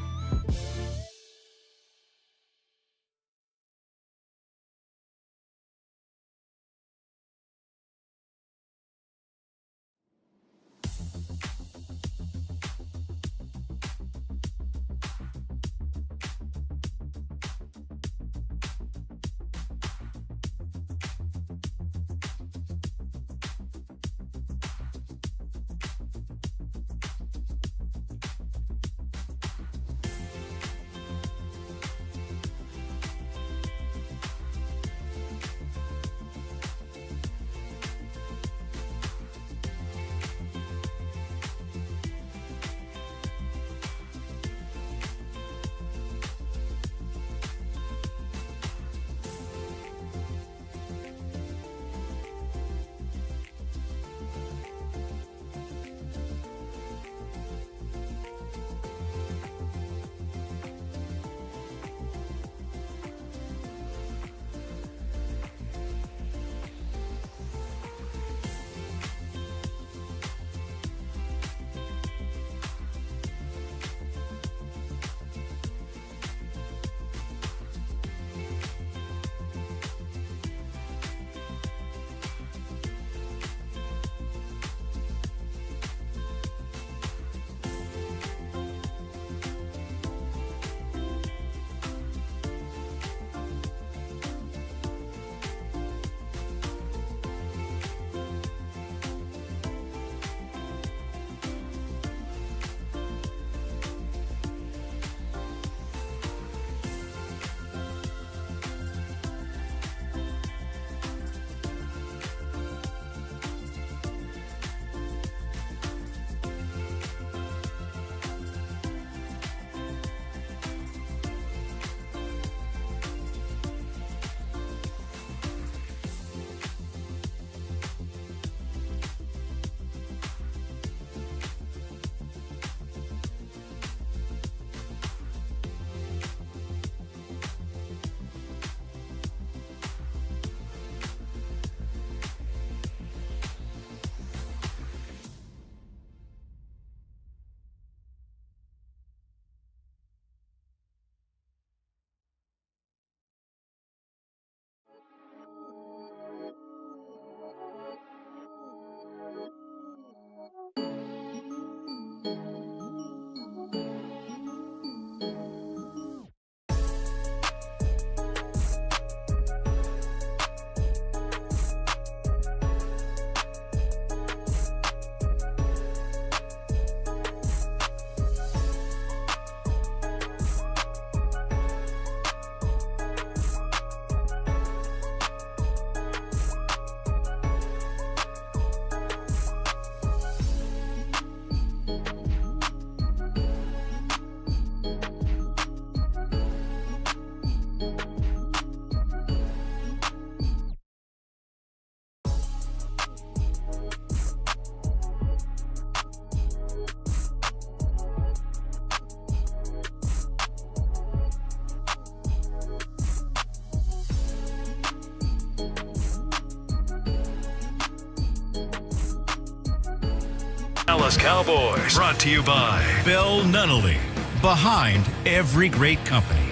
Dallas Cowboys. Brought to you by Bell Nunnally, behind every great company.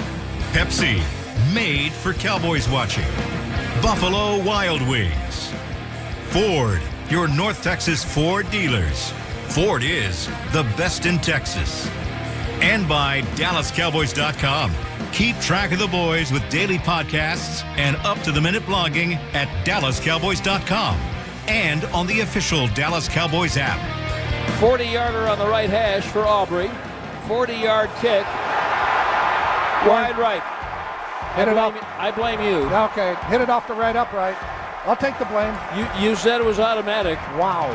Pepsi, made for Cowboys watching. Buffalo Wild Wings. Ford, your North Texas Ford dealers. Ford is the best in Texas. And by DallasCowboys.com. Keep track of the boys with daily podcasts and up-to-the-minute blogging at DallasCowboys.com and on the official Dallas Cowboys app. 40-yarder on the right hash for Aubrey. 40-yard kick. Wide right. Hit it off. I blame you. Okay, hit it off the right upright. I'll take the blame. You said it was automatic. Wow.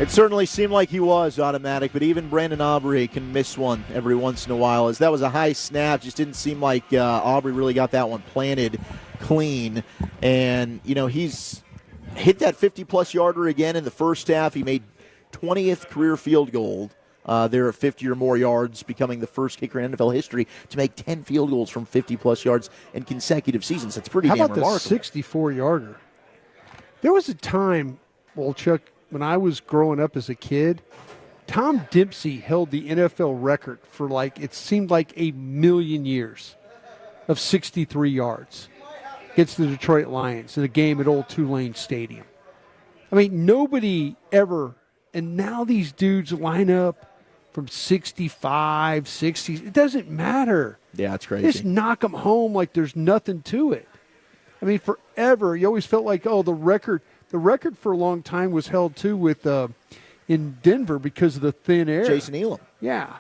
It certainly seemed like he was automatic, but even Brandon Aubrey can miss one every once in a while. As that was a high snap, just didn't seem like Aubrey really got that one planted clean. And, he's hit that 50-plus yarder again in the first half. He made 20th career field goal there at 50 or more yards, becoming the first kicker in NFL history to make 10 field goals from 50-plus yards in consecutive seasons. That's pretty damn remarkable. How about the 64-yarder? There was a time, Wolchuk, when I was growing up as a kid, Tom Dempsey held the NFL record for it seemed like a million years of 63 yards against the Detroit Lions in a game at Old Tulane Stadium. I mean, nobody ever, and now these dudes line up from 65, 60. It doesn't matter. Yeah, it's crazy. Just knock them home like there's nothing to it. I mean, forever, you always felt like, the record for a long time was held, too, with in Denver because of the thin air. Jason Elam. Yeah.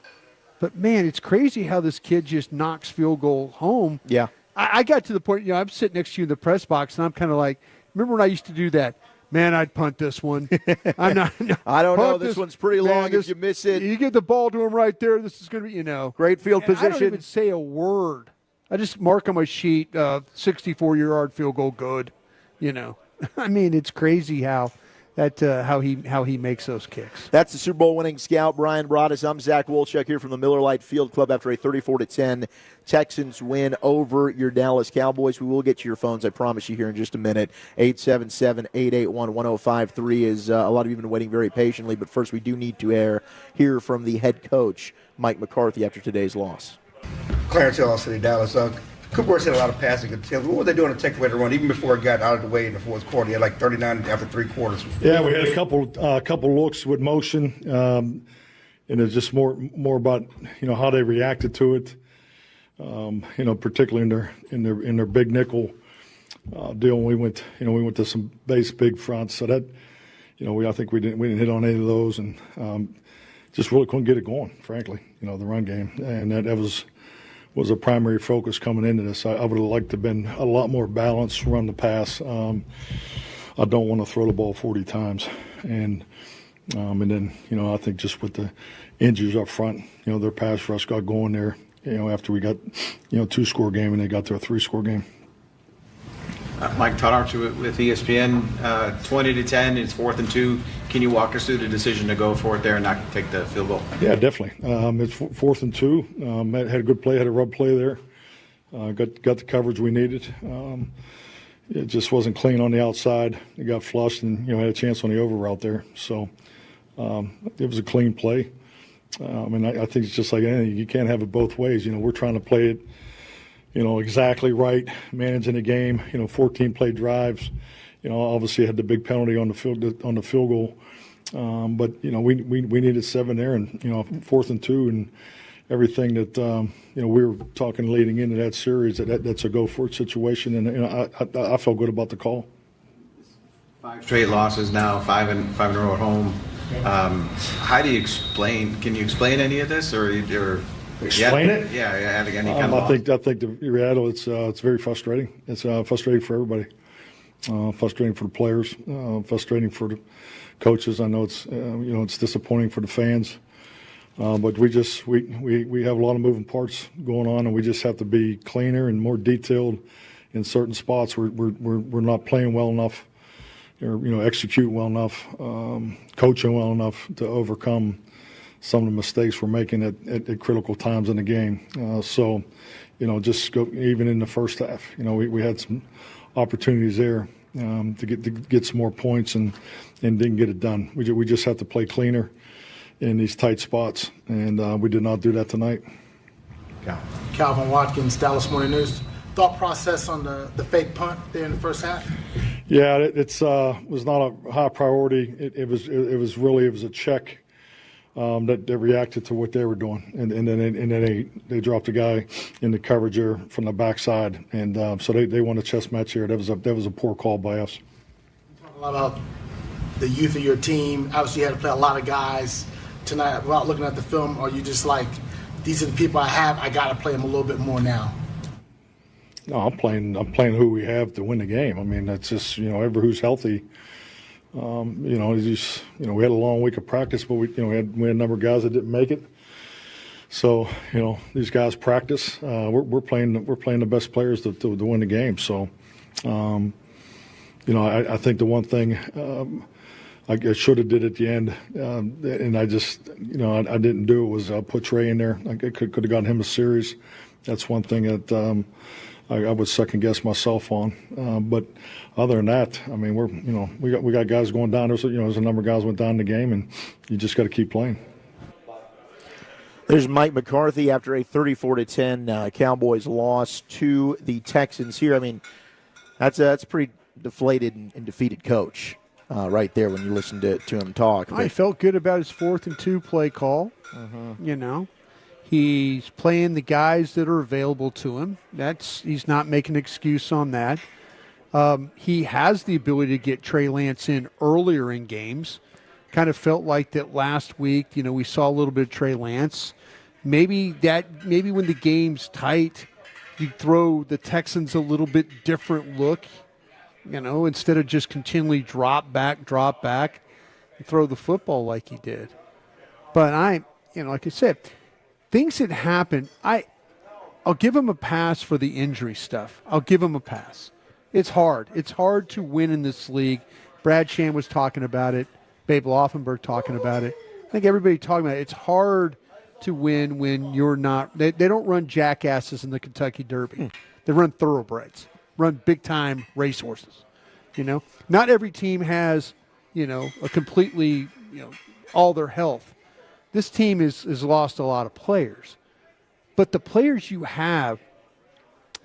But, man, it's crazy how this kid just knocks field goal home. Yeah. I got to the point, I'm sitting next to you in the press box, and I'm kind of like, remember when I used to do that? Man, I'd punt this one. I'm not. I don't know. This one's pretty long. If you miss it, you get the ball to him right there. This is going to be, great field position. I don't even say a word. I just mark on my sheet, 64-yard field goal, good. I mean, it's crazy how he makes those kicks. That's the Super Bowl winning scout, Bryan Broaddus. I'm Zach Wolchuk here from the Miller Lite Field Club after a 34-10 Texans win over your Dallas Cowboys. We will get to your phones, I promise you, here in just a minute. 877-881-1053 is a lot of you have been waiting very patiently, but first we do need to hear from the head coach, Mike McCarthy, after today's loss. Clarence Hill, City, Dallas. Cooper had a lot of passing attempts. What were they doing to take away the run, even before it got out of the way in the fourth quarter? He had like 39 after three quarters. Yeah, we had a couple looks with motion, and it's just more about how they reacted to it. Particularly in their big nickel deal. We went to some base big fronts, so that I think we didn't hit on any of those, and just really couldn't get it going. Frankly, the run game, and that was a primary focus coming into this. I would have liked to have been a lot more balanced, run the pass. I don't want to throw the ball 40 times. And then, I think just with the injuries up front, their pass rush got going there, after we got, 2-score game and they got to a 3-score game. Mike Todd Archer with ESPN, 20-10, it's 4th and 2. Can you walk us through the decision to go for it there and not take the field goal? Yeah, definitely. It's 4th and 2. Had a good play, had a rub play there. Got the coverage we needed. It just wasn't clean on the outside. It got flushed and had a chance on the over route there. So it was a clean play. I think it's just like anything. You can't have it both ways. We're trying to play it exactly right, managing the game, 14 play drives. Obviously had the big penalty on the field goal. But we needed 7 there, and 4th and 2 and everything that we were talking leading into that series, that's a go for it situation, and I felt good about the call. 5 straight losses now, 5 in a row at home. How do you explain? Can you explain any of this, or explain it? Yeah, any kind of I think the reality, it's very frustrating. It's frustrating for everybody. Frustrating for the players. Frustrating for the coaches. I know it's it's disappointing for the fans. But we have a lot of moving parts going on, and we just have to be cleaner and more detailed in certain spots. We're not playing well enough, or execute well enough, coaching well enough to overcome some of the mistakes we're making at critical times in the game. Just go even in the first half. We had some opportunities there to get some more points and didn't get it done. We just have to play cleaner in these tight spots, and we did not do that tonight. Calvin Watkins, Dallas Morning News. Thought process on the fake punt there in the first half? Yeah, it was not a high priority. It was a check that reacted to what they were doing, and then they dropped a guy in the coverage there from the backside, and so they won a chess match here. That was a poor call by us. You talk a lot about the youth of your team. Obviously, you had to play a lot of guys tonight. Without looking at the film, are you just like, these are the people I have, I got to play them a little bit more now? No, I'm playing who we have to win the game. I mean, that's just, everyone who's healthy. We had a long week of practice, but we had a number of guys that didn't make it. So, these guys practice. We're playing the best players to win the game. So, I think the one thing I should have did at the end, and I just, I didn't do it, was put Trey in there. I could have gotten him a series. That's one thing that I would second guess myself on. But other than that, I mean, we got guys going down. There's a number of guys went down in the game, and you just got to keep playing. There's Mike McCarthy after a 34-10 Cowboys loss to the Texans here. I mean, that's a pretty deflated and defeated coach right there when you listen to him talk. I felt good about his 4th and 2 play call. He's playing the guys that are available to him. He's not making an excuse on that. He has the ability to get Trey Lance in earlier in games. Kind of felt like that last week. We saw a little bit of Trey Lance. Maybe when the game's tight, you throw the Texans a little bit different look. Instead of just continually drop back, and throw the football like he did. But like I said, things that happen, I'll give him a pass for the injury stuff. I'll give him a pass. It's hard. It's hard to win in this league. Brad Sham was talking about it. Babe Laufenberg talking about it. I think everybody talking about it. It's hard to win when you're not. They don't run jackasses in the Kentucky Derby. They run thoroughbreds, run big-time racehorses. Not every team has, a completely, all their health. This team has lost a lot of players. But the players you have,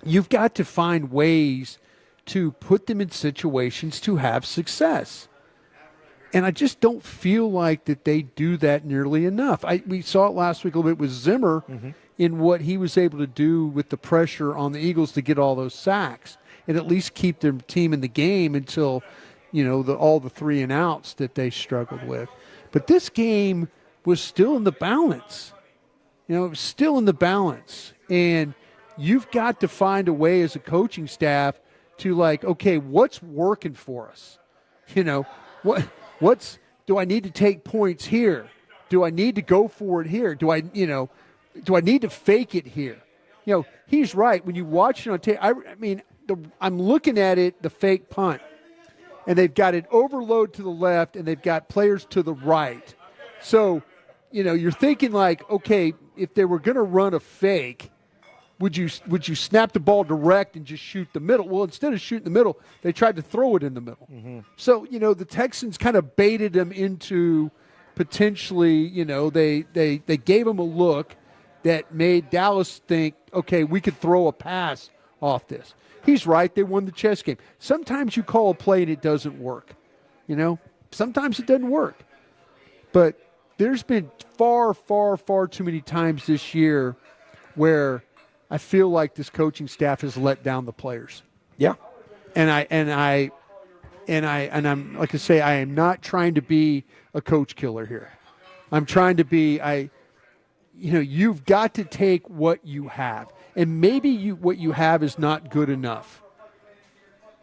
you've got to find ways to put them in situations to have success. And I just don't feel like that they do that nearly enough. We saw it last week a little bit with Zimmer in what he was able to do with the pressure on the Eagles to get all those sacks and at least keep their team in the game until, all the 3 and outs that they struggled with. But this game was still in the balance. It was still in the balance. And you've got to find a way as a coaching staff to okay, what's working for us? Do I need to take points here? Do I need to go for it here? Do I need to fake it here? He's right. When you watch it on tape, I'm looking at it, the fake punt, and they've got an overload to the left, and they've got players to the right. So, you're thinking okay, if they were going to run a fake, would you snap the ball direct and just shoot the middle? Well, instead of shooting the middle, they tried to throw it in the middle. So, the Texans kind of baited them into potentially, they gave them a look that made Dallas think, okay, we could throw a pass off this. He's right. They won the chess game. Sometimes you call a play and it doesn't work. Sometimes it doesn't work. But there's been far, far, far too many times this year where I feel like this coaching staff has let down the players. Yeah. And I'm like I say, I am not trying to be a coach killer here. I'm trying to be you've got to take what you have. And maybe what you have is not good enough.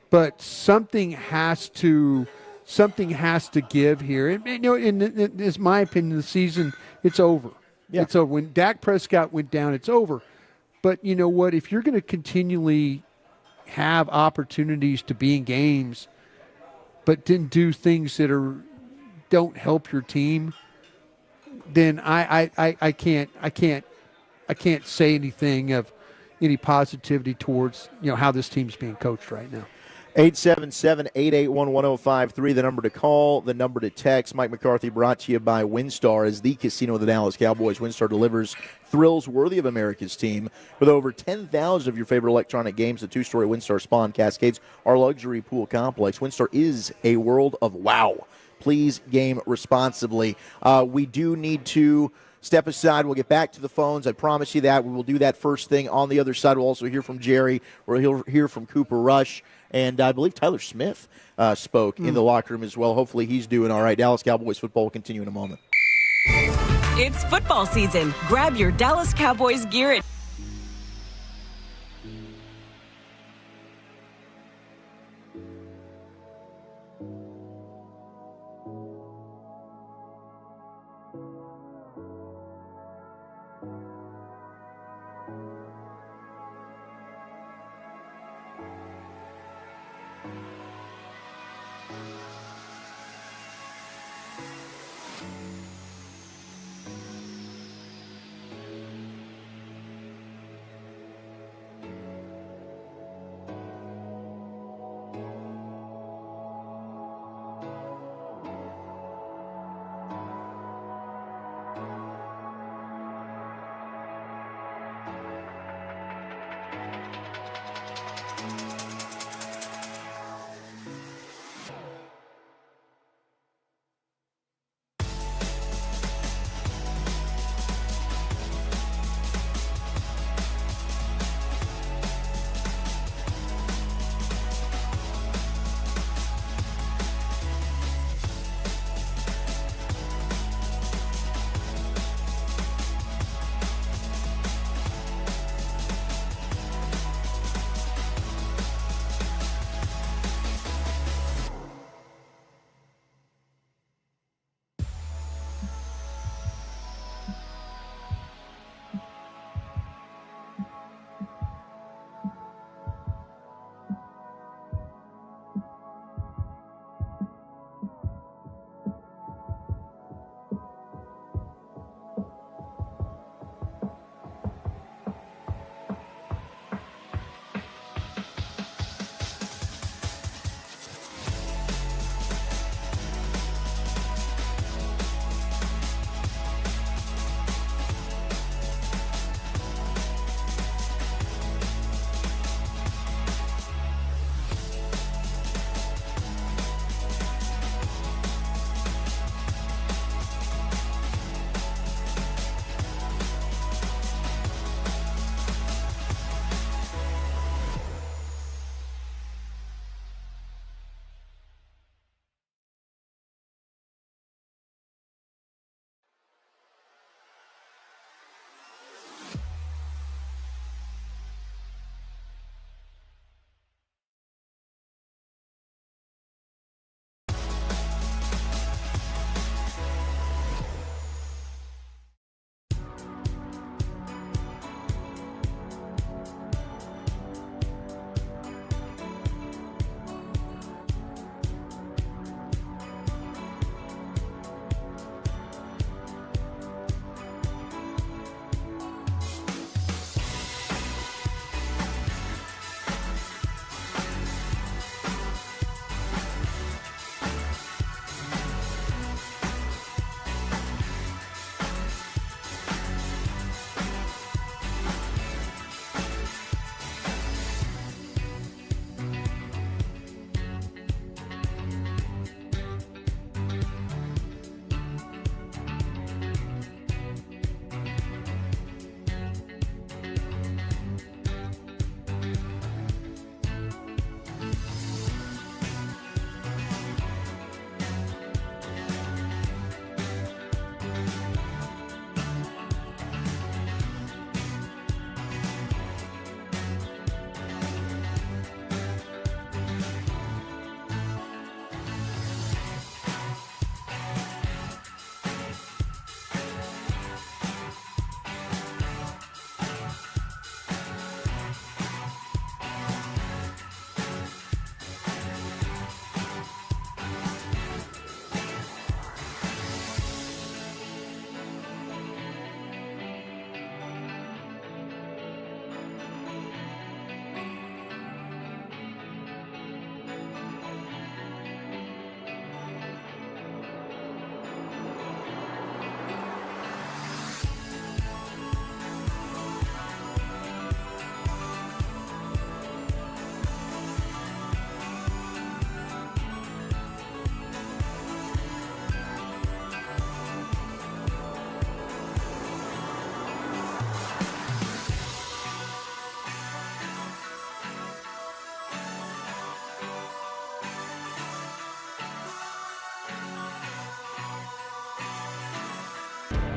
But something has to give here. And in my opinion, the season, it's over. Yeah. It's over. When Dak Prescott went down, it's over. But you know what? If you're going to continually have opportunities to be in games, but didn't do things that don't help your team, then I can't say anything of any positivity towards how this team's being coached right now. 877-881-1053, the number to call, the number to text. Mike McCarthy brought to you by WinStar as the casino of the Dallas Cowboys. WinStar delivers thrills worthy of America's team. With over 10,000 of your favorite electronic games, the two-story WinStar Spawn Cascades, our luxury pool complex. WinStar is a world of wow. Please game responsibly. We do need to step aside. We'll get back to the phones. I promise you that. We will do that first thing. On the other side, we'll also hear from Jerry, or he'll hear from Cooper Rush. And I believe Tyler Smith spoke in the locker room as well. Hopefully he's doing all right. Dallas Cowboys football will continue in a moment. It's football season. Grab your Dallas Cowboys gear at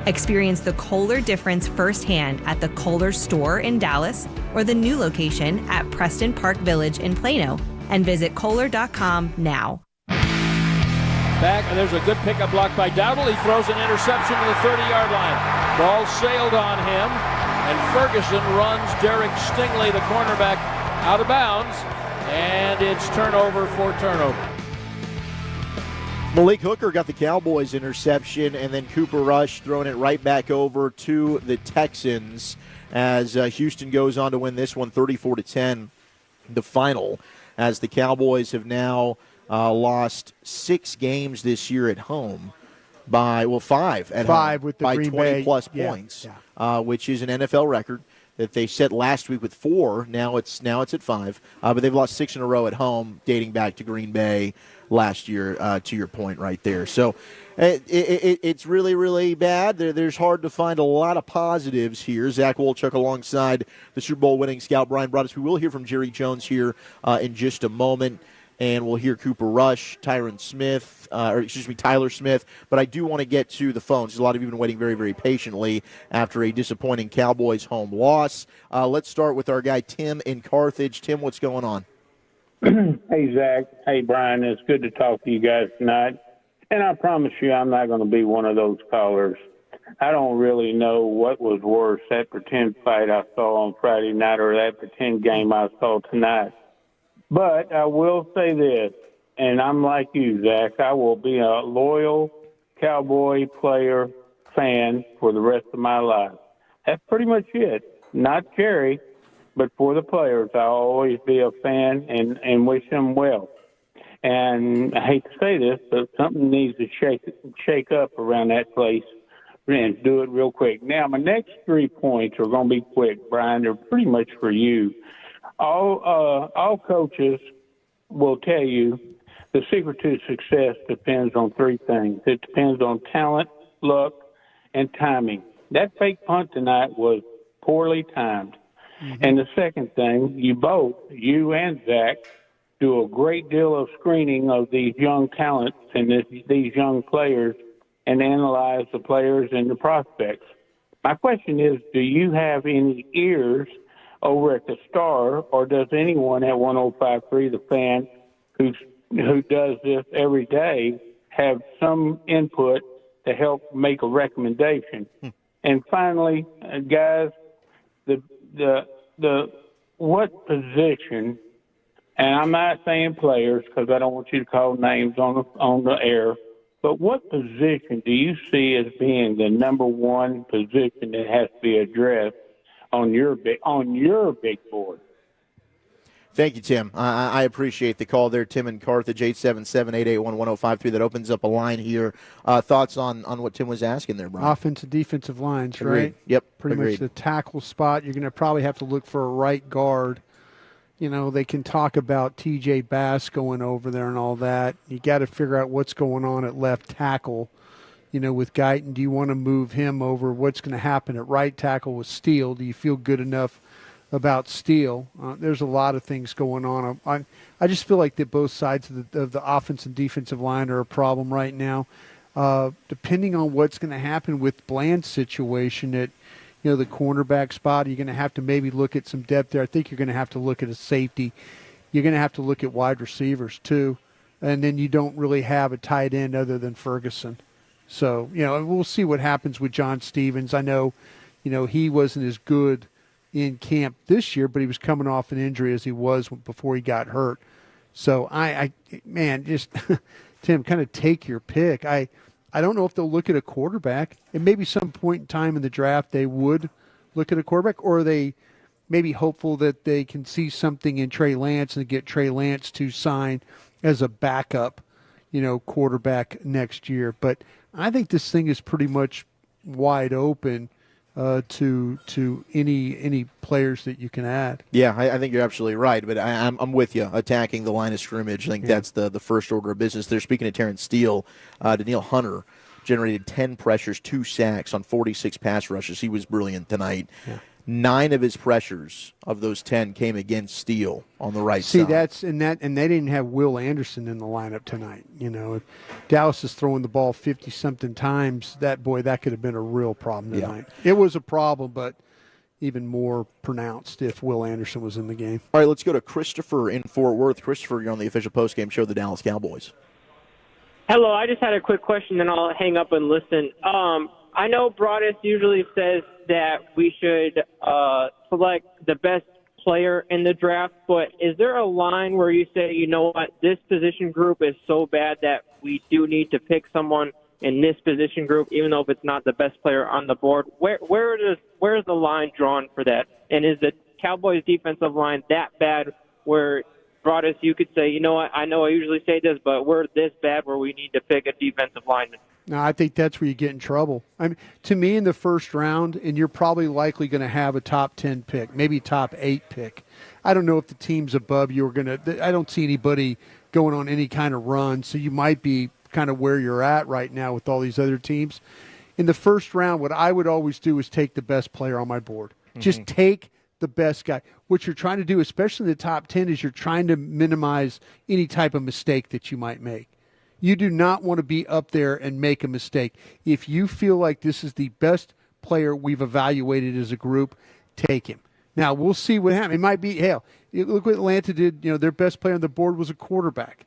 Experience the Kohler difference firsthand at the Kohler store in Dallas or the new location at Preston Park Village in Plano, and visit Kohler.com now. Back, and there's a good pickup block by Dowdle. He throws an interception to the 30-yard line. Ball sailed on him, and Ferguson runs Derek Stingley, the cornerback, out of bounds, and it's turnover for turnover. Malik Hooker got the Cowboys interception, and then Cooper Rush throwing it right back over to the Texans as Houston goes on to win this one 34-10, the final, as the Cowboys have now lost 6 games this year at home by, 5 at home with the by Green 20-plus Bay. points, which is an NFL record that they set last week with 4. Now it's at 5, but they've lost 6 in a row at home, dating back to Green Bay last year. To your point, right there. So it's really, really bad. There's hard to find a lot of positives here. Zach Wolchuk alongside the Super Bowl winning scout Bryan Broaddus. We will hear from Jerry Jones here in just a moment. And we'll hear Cooper Rush, Tyler Smith, but I do want to get to the phones. A lot of you have been waiting very, very patiently after a disappointing Cowboys home loss. Let's start with our guy Tim in Carthage. Tim, what's going on? Hey, Zach. Hey, Brian. It's good to talk to you guys tonight. And I promise you I'm not going to be one of those callers. I don't really know what was worse, that pretend fight I saw on Friday night or that pretend game I saw tonight. But I will say this, and I'm like you, Zach. I will be a loyal Cowboy player fan for the rest of my life. That's pretty much it. Not Jerry, but for the players, I'll always be a fan and wish them well. And I hate to say this, but something needs to shake up around that place and do it real quick. Now, my next 3 points are going to be quick, Brian. They're pretty much for you. All coaches will tell you the secret to success depends on 3 things. It depends on talent, luck, and timing. That fake punt tonight was poorly timed. Mm-hmm. And the second thing, you and Zach, do a great deal of screening of these young talents and these young players and analyze the players and the prospects. My question is, do you have any ears over at the Star, or does anyone at 105.3, the fan, who does this every day, have some input to help make a recommendation? And finally, guys, the what position? And I'm not saying players because I don't want you to call names on the air. But what position do you see as being the number one position that has to be addressed on your big board? Thank you, Tim. I appreciate the call there, Tim in Carthage, 877-881-1053. That opens up a line here. Thoughts on what Tim was asking there, Brian? Offensive, defensive lines, Agreed. right? Yep, Pretty agreed. much the tackle spot. You're going to probably have to look for a right guard. You know, they can talk about T.J. Bass going over there and all that. You got to figure out what's going on at left tackle. You know, with Guyton, do you want to move him over? What's going to happen at right tackle with Steele? Do you feel good enough about Steele? There's a lot of things going on. I just feel like that both sides of the offense and defensive line are a problem right now. Depending on what's going to happen with Bland's situation at, you know, the cornerback spot, you're going to have to maybe look at some depth there. I think you're going to have to look at a safety. You're going to have to look at wide receivers too. And then you don't really have a tight end other than Ferguson. So, you know, we'll see what happens with John Stevens. I know, you know, he wasn't as good in camp this year, but he was coming off an injury as he was before he got hurt. So, just, Tim, kind of take your pick. I don't know if they'll look at a quarterback. And maybe some point in time in the draft they would look at a quarterback, or they may be hopeful that they can see something in Trey Lance and get Trey Lance to sign as a backup, you know, quarterback next year. But I think this thing is pretty much wide open to any players that you can add. Yeah, I think you're absolutely right, but I'm with you. Attacking the line of scrimmage, I think that's the first order of business. They're speaking of Terrence Steele. Daniil Hunter generated 10 pressures, 2 sacks on 46 pass rushes. He was brilliant tonight. Yeah. 9 of his pressures of those 10 came against Steele on the right See, side. and they didn't have Will Anderson in the lineup tonight. If Dallas is throwing the ball 50-something times, that could have been a real problem tonight. It was a problem, but even more pronounced if Will Anderson was in the game. All right, let's go to Christopher in Fort Worth. Christopher, you're on the official postgame show of the Dallas Cowboys. Hello, I just had a quick question, then I'll hang up and listen. I know Broaddus usually says that we should select the best player in the draft, but is there a line where you say, you know what, this position group is so bad that we do need to pick someone in this position group, even though if it's not the best player on the board? Where's the line drawn for that? And is the Cowboys defensive line that bad where Broaddus, you could say, you know what, I know I usually say this, but we're this bad where we need to pick a defensive lineman? No, I think that's where you get in trouble. I mean, to me, in the first round, and you're probably likely going to have a top 10 pick, maybe top 8 pick. I don't know if the teams above you are going to – I don't see anybody going on any kind of run, so you might be kind of where you're at right now with all these other teams. In the first round, what I would always do is take the best player on my board. Mm-hmm. Just take the best guy. What you're trying to do, especially in the top 10, is you're trying to minimize any type of mistake that you might make. You do not want to be up there and make a mistake. If you feel like this is the best player we've evaluated as a group, take him. Now, we'll see what happens. It might be, hell, look what Atlanta did. Their best player on the board was a quarterback.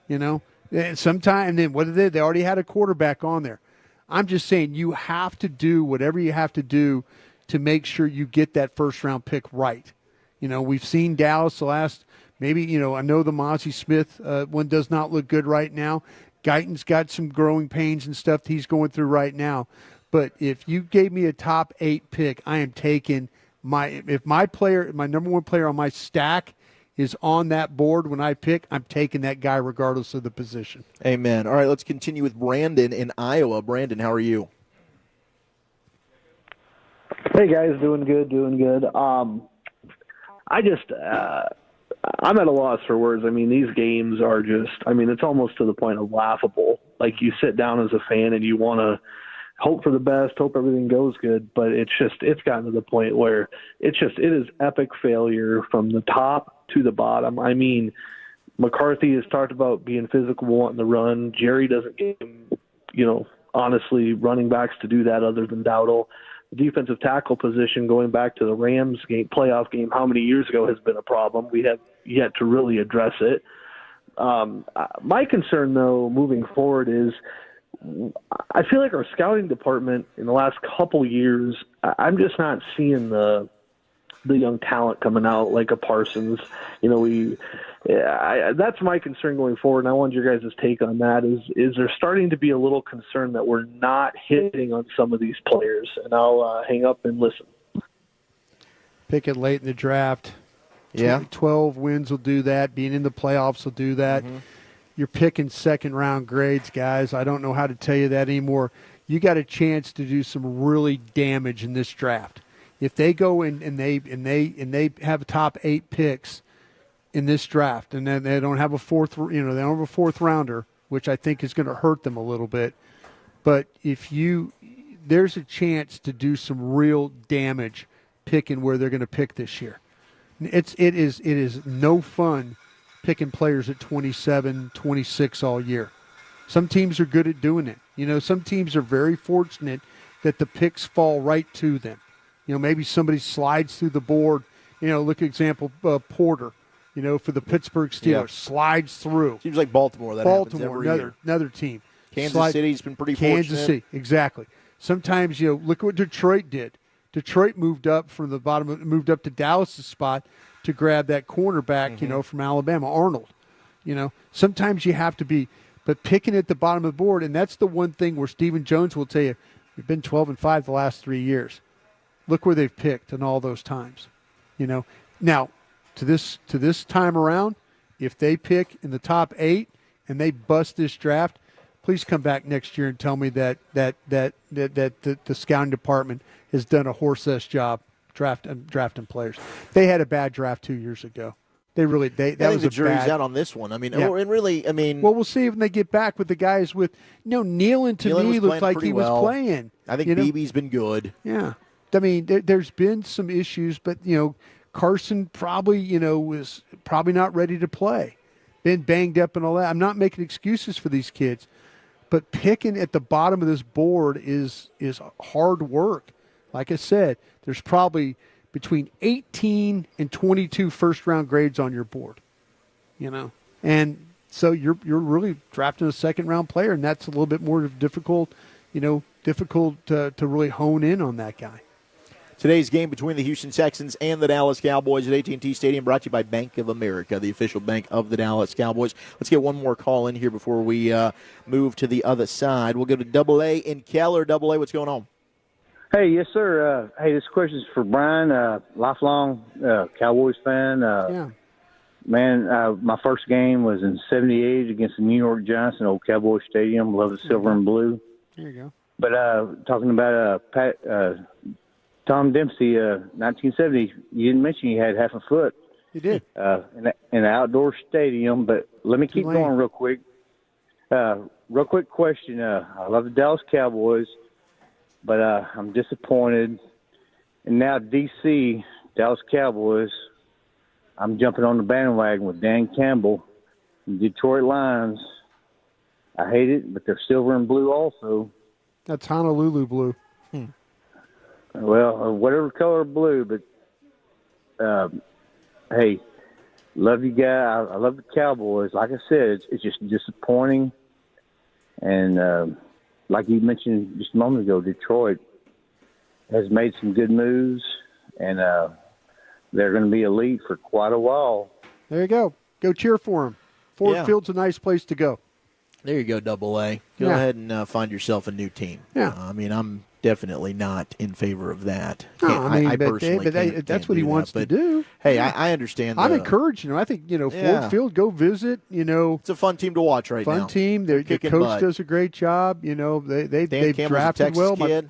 And then what did they? They already had a quarterback on there. I'm just saying you have to do whatever you have to do to make sure you get that first-round pick right. We've seen Dallas the last maybe, I know the Mozzie Smith one does not look good right now. Guyton's got some growing pains and stuff he's going through right now. But if you gave me a top 8 pick, I am taking my number one player on my stack is on that board when I pick, I'm taking that guy regardless of the position. Amen. All right, let's continue with Brandon in Iowa. Brandon, how are you? Hey, guys. Doing good. I'm at a loss for words. I mean, these games are it's almost to the point of laughable. Like, you sit down as a fan and you want to hope for the best, hope everything goes good, but it's gotten to the point where it is epic failure from the top to the bottom. I mean, McCarthy has talked about being physical, wanting to run. Jerry doesn't give him, honestly, running backs to do that other than Dowdle. The defensive tackle position, going back to the Rams game, playoff game, how many years ago, has been a problem. We have yet to really address it. My concern, though, moving forward is I feel like our scouting department in the last couple years, I'm just not seeing the young talent coming out like a Parsons. That's my concern going forward, and I want your guys' take on that. Is there starting to be a little concern that we're not hitting on some of these players? And I'll hang up and listen. Pick it late in the draft. Yeah. 12 wins will do that. Being in the playoffs will do that. Mm-hmm. You're picking second-round grades, guys. I don't know how to tell you that anymore. You got a chance to do some really damage in this draft. If they go in and they have top 8 picks in this draft, and then they don't have a fourth rounder, which I think is going to hurt them a little bit. But there's a chance to do some real damage picking where they're going to pick this year. It is no fun picking players at 27, 26 all year. Some teams are good at doing it. Some teams are very fortunate that the picks fall right to them. Maybe somebody slides through the board. Look at example Porter. For the Pittsburgh Steelers, slides through. Seems like Baltimore. Another team. Kansas City's been pretty fortunate. Kansas City, exactly. Sometimes look at what Detroit did. Detroit moved up from the bottom, moved up to Dallas' spot to grab that cornerback, from Alabama, Arnold. Sometimes you have to be, but picking at the bottom of the board, and that's the one thing where Stephen Jones will tell you, we've been 12-5 the last 3 years. Look where they've picked in all those times. Now to this time around, if they pick in the top 8 and they bust this draft, please come back next year and tell me that the scouting department has done a horse-ass job drafting players. They had a bad draft 2 years ago. They really I think the jury's out on this one. Well, we'll see when they get back with the guys with Nealon. To me looked like he was playing. I think BB's been good. Yeah. I mean, there's been some issues, but, Carson probably, was probably not ready to play. Been banged up and all that. I'm not making excuses for these kids, but picking at the bottom of this board is hard work. Like I said, there's probably between 18 and 22 first-round grades on your board, And so you're really drafting a second-round player, and that's a little bit more difficult, to really hone in on that guy. Today's game between the Houston Texans and the Dallas Cowboys at AT&T Stadium brought to you by Bank of America, the official bank of the Dallas Cowboys. Let's get one more call in here before we move to the other side. We'll go to Double A in Keller. Double A, what's going on? Hey, yes, sir. Hey, this question is for Bryan, lifelong Cowboys fan. Yeah. Man, my first game was in '78 against the New York Giants in old Cowboy Stadium. Love the silver and blue. There you go. But talking about Tom Dempsey, 1970, you didn't mention he had half a foot. He did. In an outdoor stadium. But let me keep going real quick. Real quick question. I love the Dallas Cowboys, but I'm disappointed. And now D.C., Dallas Cowboys, I'm jumping on the bandwagon with Dan Campbell and Detroit Lions. I hate it, but they're silver and blue also. That's Honolulu blue. Well, whatever color blue, but hey, love you guys. I love the Cowboys. Like I said, it's just disappointing. And like you mentioned just a moment ago, Detroit has made some good moves, and they're going to be elite for quite a while. There you go. Go cheer for them. Ford Field's a nice place to go. There you go, Double A. Go ahead and find yourself a new team. Yeah. I mean, I'm definitely not in favor of that. No, I personally can't that's what he wants to but, do. Hey, I understand. I'm encouraging him. I think, Ford Field, go visit, It's a fun team to watch now. Fun team. The coach does a great job. They've drafted well. Kid.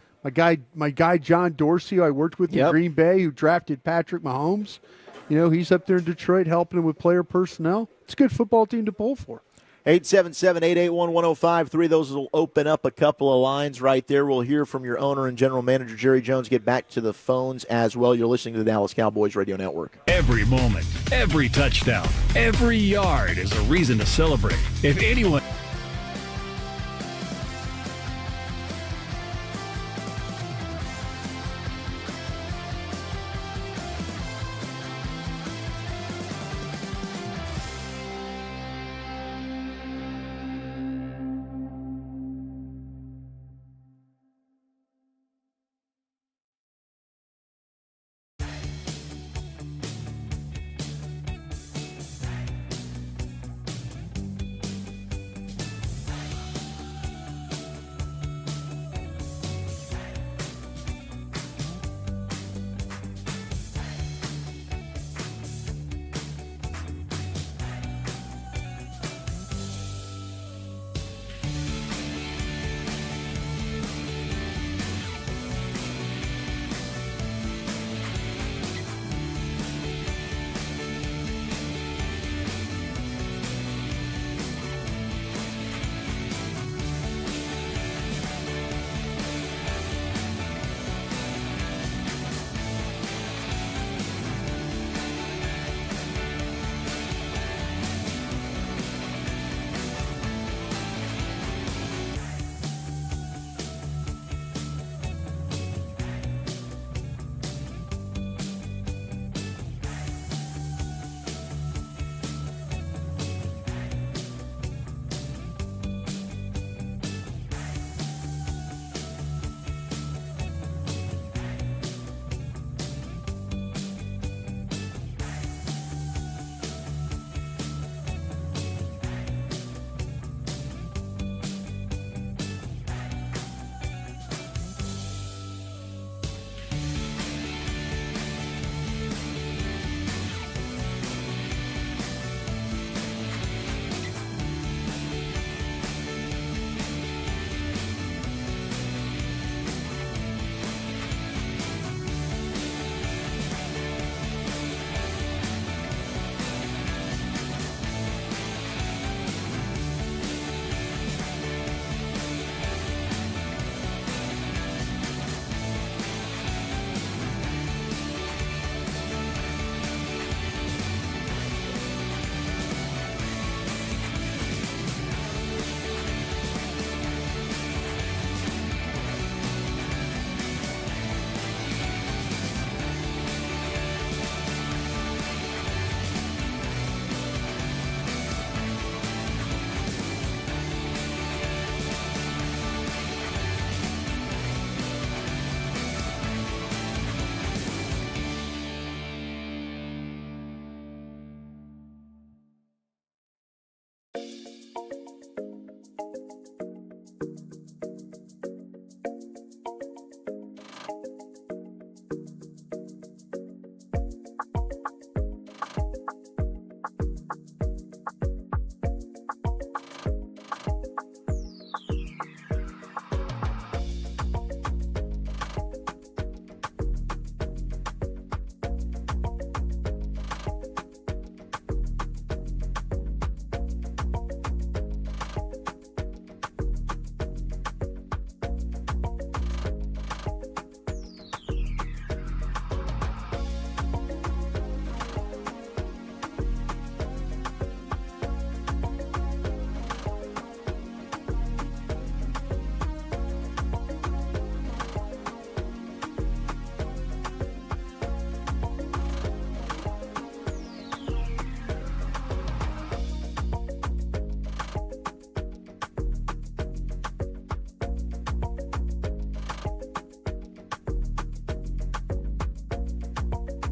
My guy John Dorsey, who I worked with in Green Bay, who drafted Patrick Mahomes. He's up there in Detroit helping him with player personnel. It's a good football team to pull for. 877-881-1053. Those will open up a couple of lines right there. We'll hear from your owner and general manager, Jerry Jones, get back to the phones as well. You're listening to the Dallas Cowboys Radio Network. Every moment, every touchdown, every yard is a reason to celebrate. If anyone...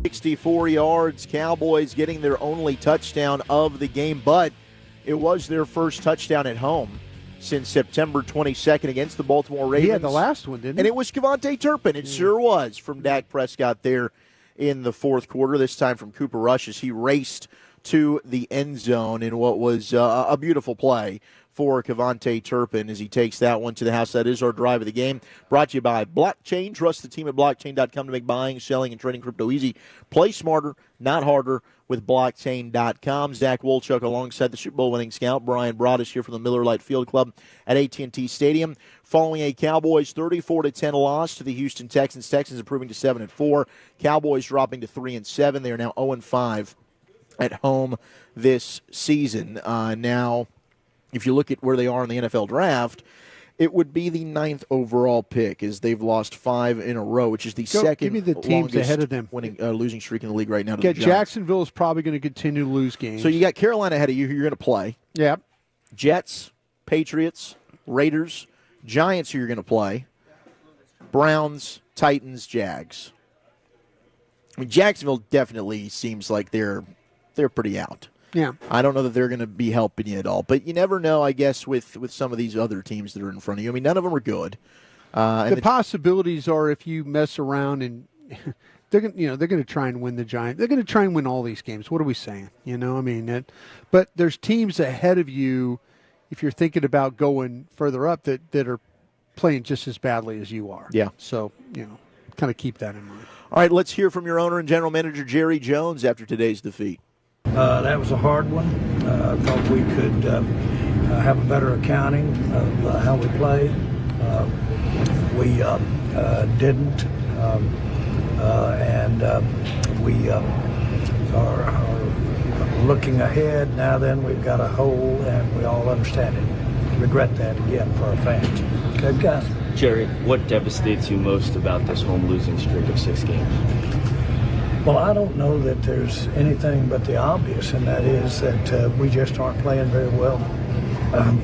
64 yards, Cowboys getting their only touchdown of the game, but it was their first touchdown at home since September 22nd against the Baltimore Ravens. He had the last one, didn't he? And it was KaVontae Turpin. It sure was from Dak Prescott there in the fourth quarter, this time from Cooper Rush as he raced to the end zone in what was a beautiful play for KaVontae Turpin as he takes that one to the house. That is our drive of the game. Brought to you by Blockchain. Trust the team at blockchain.com to make buying, selling, and trading crypto easy. Play smarter, not harder with blockchain.com. Zach Wolchuk alongside the Super Bowl winning scout Bryan Broaddus here from the Miller Lite Field Club at AT&T Stadium. Following a Cowboys 34-10 loss to the Houston Texans. Texans improving to 7-4. Cowboys dropping to 3-7. They are now 0-5 at home this season. Now, if you look at where they are in the NFL draft, it would be the 9th overall pick as they've lost 5 in a row, which is the second give me the teams ahead of them. winning losing streak in the league right now. Jacksonville is probably going to continue to lose games. So you got Carolina ahead of you who you're going to play. Yeah. Jets, Patriots, Raiders, Giants who you're going to play, Browns, Titans, Jags. I mean, Jacksonville definitely seems like they're pretty out. Yeah. I don't know that they're going to be helping you at all, but you never know, I guess, with some of these other teams that are in front of you. I mean, none of them are good. The possibilities are if you mess around and they're going to try and win the Giants. They're going to try and win all these games. What are we saying? But there's teams ahead of you if you're thinking about going further up that are playing just as badly as you are. Yeah. So, kind of keep that in mind. All right, let's hear from your owner and general manager, Jerry Jones, after today's defeat. That was a hard one. I thought we could have a better accounting of how we played. We didn't, and we are looking ahead. Now then, we've got a hole, and we all understand it. Regret that again for our fans. Okay, guys. Jerry, what devastates you most about this home losing streak of 6 games? Well, I don't know that there's anything but the obvious, and that is that we just aren't playing very well.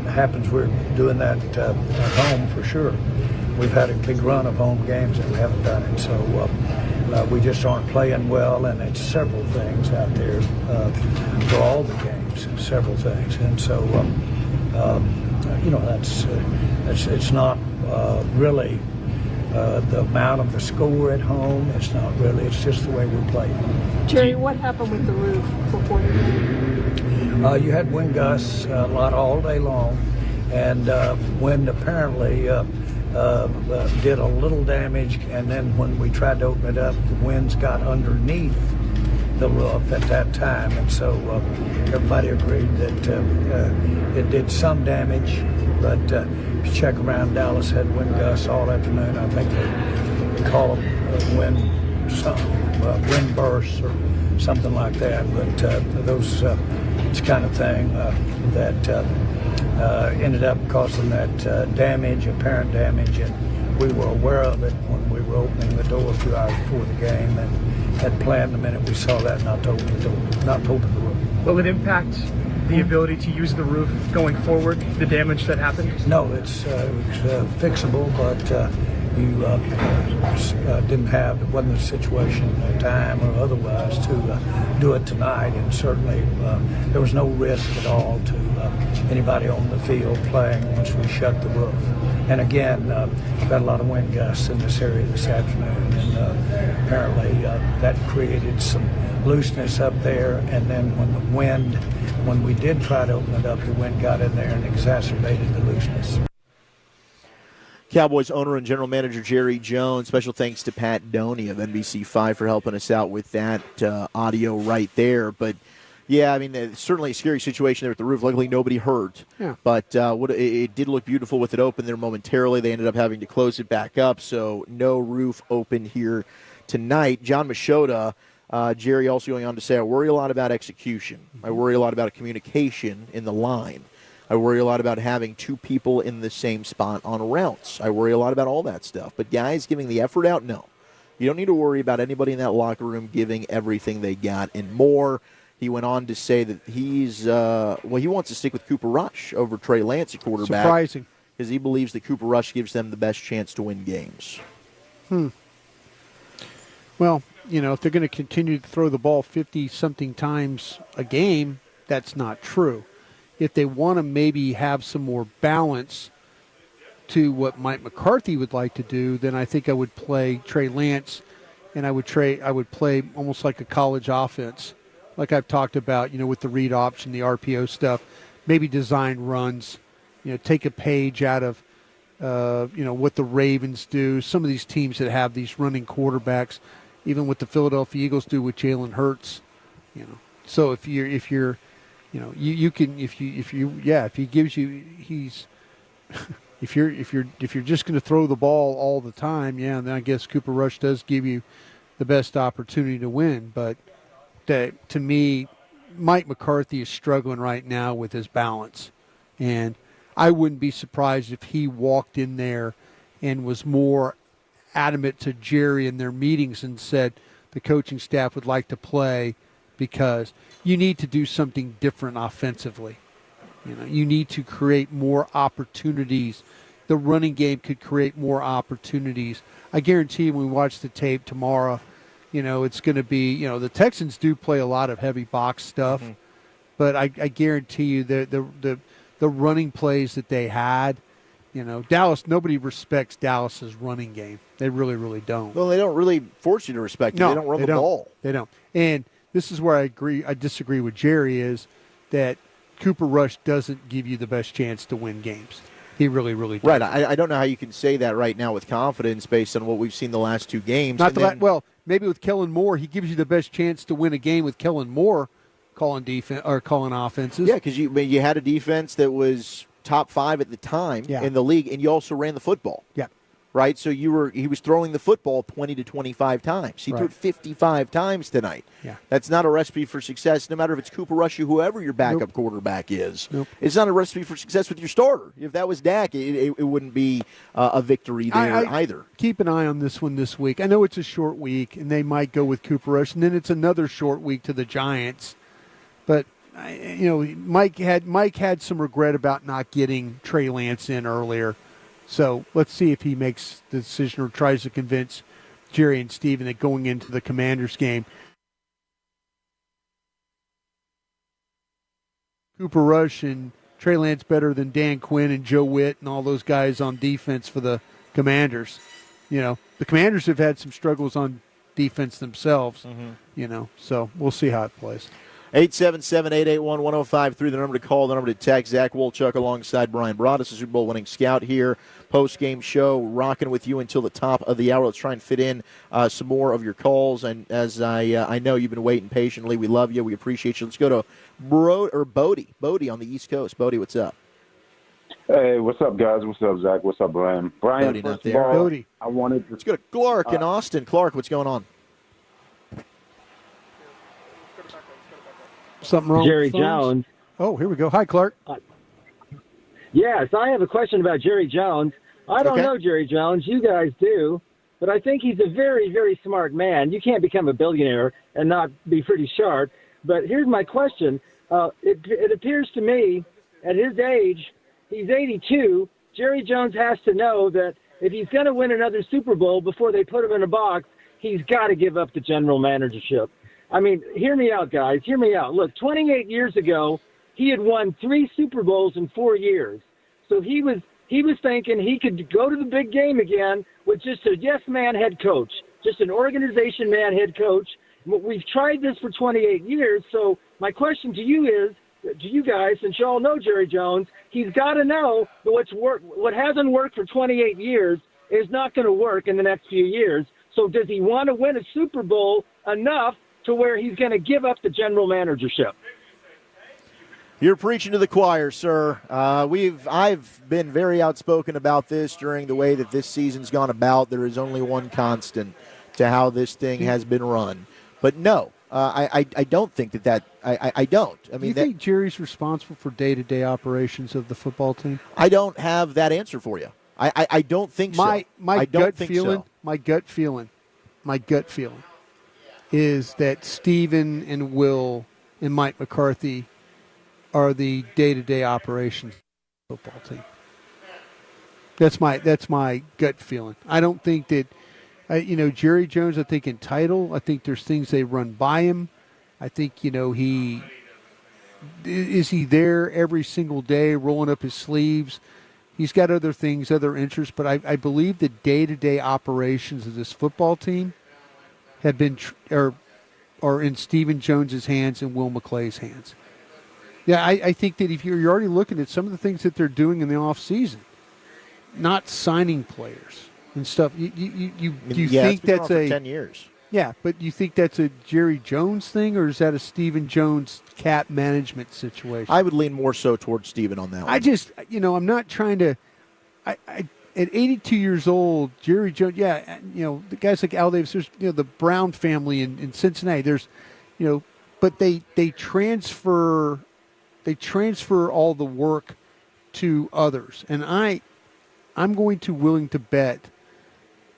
Happens we're doing that at home for sure. We've had a big run of home games and we haven't done it, so we just aren't playing well, and it's several things out there for all the games, several things, and so it's not really. The amount of the score at home, it's not really, it's just the way we play. Jerry, what happened with the roof before the game? You had wind gusts a lot all day long, and wind apparently did a little damage, and then when we tried to open it up, the winds got underneath the roof at that time, and so everybody agreed that it did some damage, but if you check around, Dallas had wind gusts all afternoon. I think they call them wind bursts or something like that, but those it's kind of thing that ended up causing that damage, apparent damage, and we were aware of it when we were opening the door a few hours before the game, and had planned the minute we saw that not to open the door, not to open the roof. Will it impact the ability to use the roof going forward, the damage that happened? No, it's fixable, but you it wasn't a situation, time or otherwise to do it tonight, and certainly there was no risk at all to anybody on the field playing once we shut the roof. And again, we've got a lot of wind gusts in this area this afternoon, and apparently that created some looseness up there, and then when we did try to open it up, the wind got in there and exacerbated the looseness. Cowboys owner and general manager Jerry Jones. Special thanks to Pat Doney of NBC5 for helping us out with that audio right there. But, yeah, I mean, it's certainly a scary situation there at the roof. Luckily, nobody hurt. Yeah. But it did look beautiful with it open there momentarily. They ended up having to close it back up, so no roof open here tonight. John Machota, Jerry also going on to say, I worry a lot about execution. I worry a lot about communication in the line. I worry a lot about having 2 people in the same spot on routes. I worry a lot about all that stuff. But guys giving the effort out, no. You don't need to worry about anybody in that locker room giving everything they got and more. He went on to say that he wants to stick with Cooper Rush over Trey Lance at quarterback. Surprising. Because he believes that Cooper Rush gives them the best chance to win games. Well, if they're going to continue to throw the ball 50-something times a game, that's not true. If they want to maybe have some more balance to what Mike McCarthy would like to do, then I think I would play Trey Lance, and I would play almost like a college offense, like I've talked about, with the read option, the RPO stuff, maybe design runs, take a page out of, what the Ravens do. Some of these teams that have these running quarterbacks, even what the Philadelphia Eagles do with Jalen Hurts, So if he gives you, if you're just going to throw the ball all the time, then I guess Cooper Rush does give you the best opportunity to win. But to me, Mike McCarthy is struggling right now with his balance, and I wouldn't be surprised if he walked in there and was more adamant to Jerry in their meetings and said the coaching staff would like to play because you need to do something different offensively. You need to create more opportunities. The running game could create more opportunities. I guarantee you when we watch the tape tomorrow, it's going to be, the Texans do play a lot of heavy box stuff, but I guarantee you the running plays that they had, Dallas, nobody respects Dallas's running game. They really, really don't. Well, they don't really force you to respect it. No, they don't run the ball. They don't. And this is where I disagree with Jerry, is that Cooper Rush doesn't give you the best chance to win games. He really, really doesn't. Right. I don't know how you can say that right now with confidence based on what we've seen the last two games. Well, maybe with Kellen Moore, he gives you the best chance to win a game with Kellen Moore calling defense or calling offenses. Yeah, because you had a defense that was top 5 at the time in the league, and you also ran the football. Yeah. Right? So he was throwing the football 20 to 25 times. He threw it 55 times tonight. Yeah. That's not a recipe for success, no matter if it's Cooper Rush or whoever your backup quarterback is. It's not a recipe for success with your starter. If that was Dak, it wouldn't be a victory there either. Keep an eye on this one this week. I know it's a short week, and they might go with Cooper Rush, and then it's another short week to the Giants. But Mike had some regret about not getting Trey Lance in earlier. So let's see if he makes the decision or tries to convince Jerry and Steven that going into the Commanders game, Cooper Rush and Trey Lance better than Dan Quinn and Joe Witt and all those guys on defense for the Commanders. The Commanders have had some struggles on defense themselves, so we'll see how it plays. 877-881-1053, the number to call, the number to text. Zach Wolchuk alongside Brian Broaddus, a Super Bowl winning scout here. Post-game show, rocking with you until the top of the hour. Let's try and fit in some more of your calls. And as I know you've been waiting patiently, we love you. We appreciate you. Let's go to Bodie. Bodie on the East Coast. Bodie, what's up? Hey, what's up, guys? What's up, Zach? What's up, Brian? Brian, Bodie, first not of there. all, Bodie. I wanted to... Let's go to Clark in Austin. Clark, what's going on? Something wrong Jerry with phones? Jones. Oh, here we go. Hi, Clark. Yes, I have a question about Jerry Jones. I don't know Jerry Jones. You guys do. But I think he's a very, very smart man. You can't become a billionaire and not be pretty sharp. But here's my question. It appears to me, at his age, he's 82, Jerry Jones has to know that if he's going to win another Super Bowl before they put him in a box, he's got to give up the general managership. I mean, hear me out, guys. Hear me out. Look, 28 years ago, he had won 3 Super Bowls in 4 years. So he was thinking he could go to the big game again with just a yes-man head coach, just an organization man head coach. We've tried this for 28 years. So my question to you is, to you guys, since you all know Jerry Jones, he's got to know that what hasn't worked for 28 years is not going to work in the next few years. So does he want to win a Super Bowl enough to where he's going to give up the general managership? You're preaching to the choir, sir. I've been very outspoken about this during the way that this season's gone about. There is only one constant to how this thing has been run. But no, I don't think that I don't. I mean, do you think Jerry's responsible for day-to-day operations of the football team? I don't have that answer for you. I don't think so. My gut feeling is that Steven and Will and Mike McCarthy are the day-to-day operations of the football team. That's my gut feeling. I don't think that Jerry Jones, I think, in title, I think there's things they run by him. I think, is he there every single day rolling up his sleeves? He's got other things, other interests, but I believe the day-to-day operations of this football team have been are in Stephen Jones's hands and Will McClay's hands. Yeah, I think that if you're already looking at some of the things that they're doing in the offseason, not signing players and stuff, you think that's for 10 years. Yeah, but you think that's a Jerry Jones thing, or is that a Stephen Jones cap management situation? I would lean more so towards Stephen on that one. I just, I'm not trying to. At 82 years old, Jerry Jones, the guys like Al Davis, there's, the Brown family in Cincinnati. There's, but they transfer all the work to others, and I'm willing to bet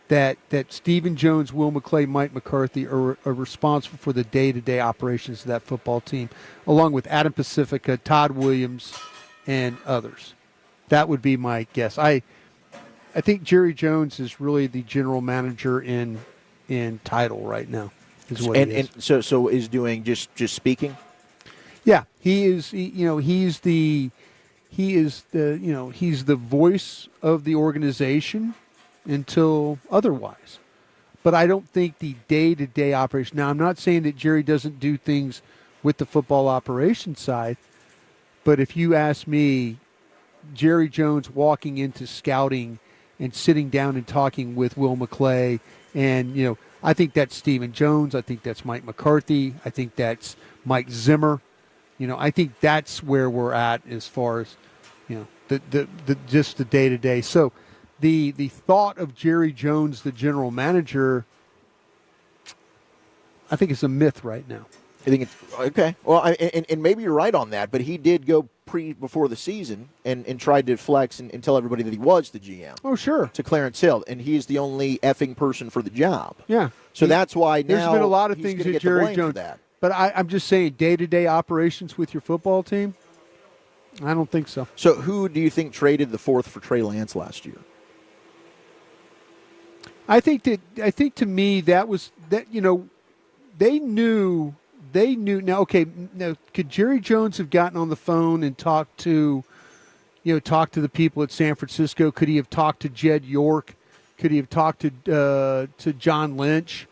that Stephen Jones, Will McClay, Mike McCarthy are responsible for the day-to-day operations of that football team, along with Adam Pacifica, Todd Williams, and others. That would be my guess. I think Jerry Jones is really the general manager in title right now. Is what he is. And so is doing just speaking. Yeah, he is. He's the voice of the organization until otherwise. But I don't think the day-to-day operation. Now, I'm not saying that Jerry doesn't do things with the football operation side, but if you ask me, Jerry Jones walking into scouting and sitting down and talking with Will McClay, and, I think that's Stephen Jones. I think that's Mike McCarthy. I think that's Mike Zimmer. I think that's where we're at as far as, the just the day-to-day. So, The thought of Jerry Jones, the general manager, I think it's a myth right now. I think it's okay. Well, and maybe you're right on that, but he did go before the season and tried to flex and tell everybody that he was the GM. Oh, sure. To Clarence Hill, and he's the only effing person for the job. Yeah. So that's why there's now been a lot of he's things gonna that get the Jerry blame Jones. for that. But I'm just saying, day-to-day operations with your football team, I don't think so. So who do you think traded the fourth for Trey Lance last year? I think to me that was that they knew now. Okay, now could Jerry Jones have gotten on the phone and talked to the people at San Francisco? Could he have talked to Jed York? Could he have talked to John Lynch?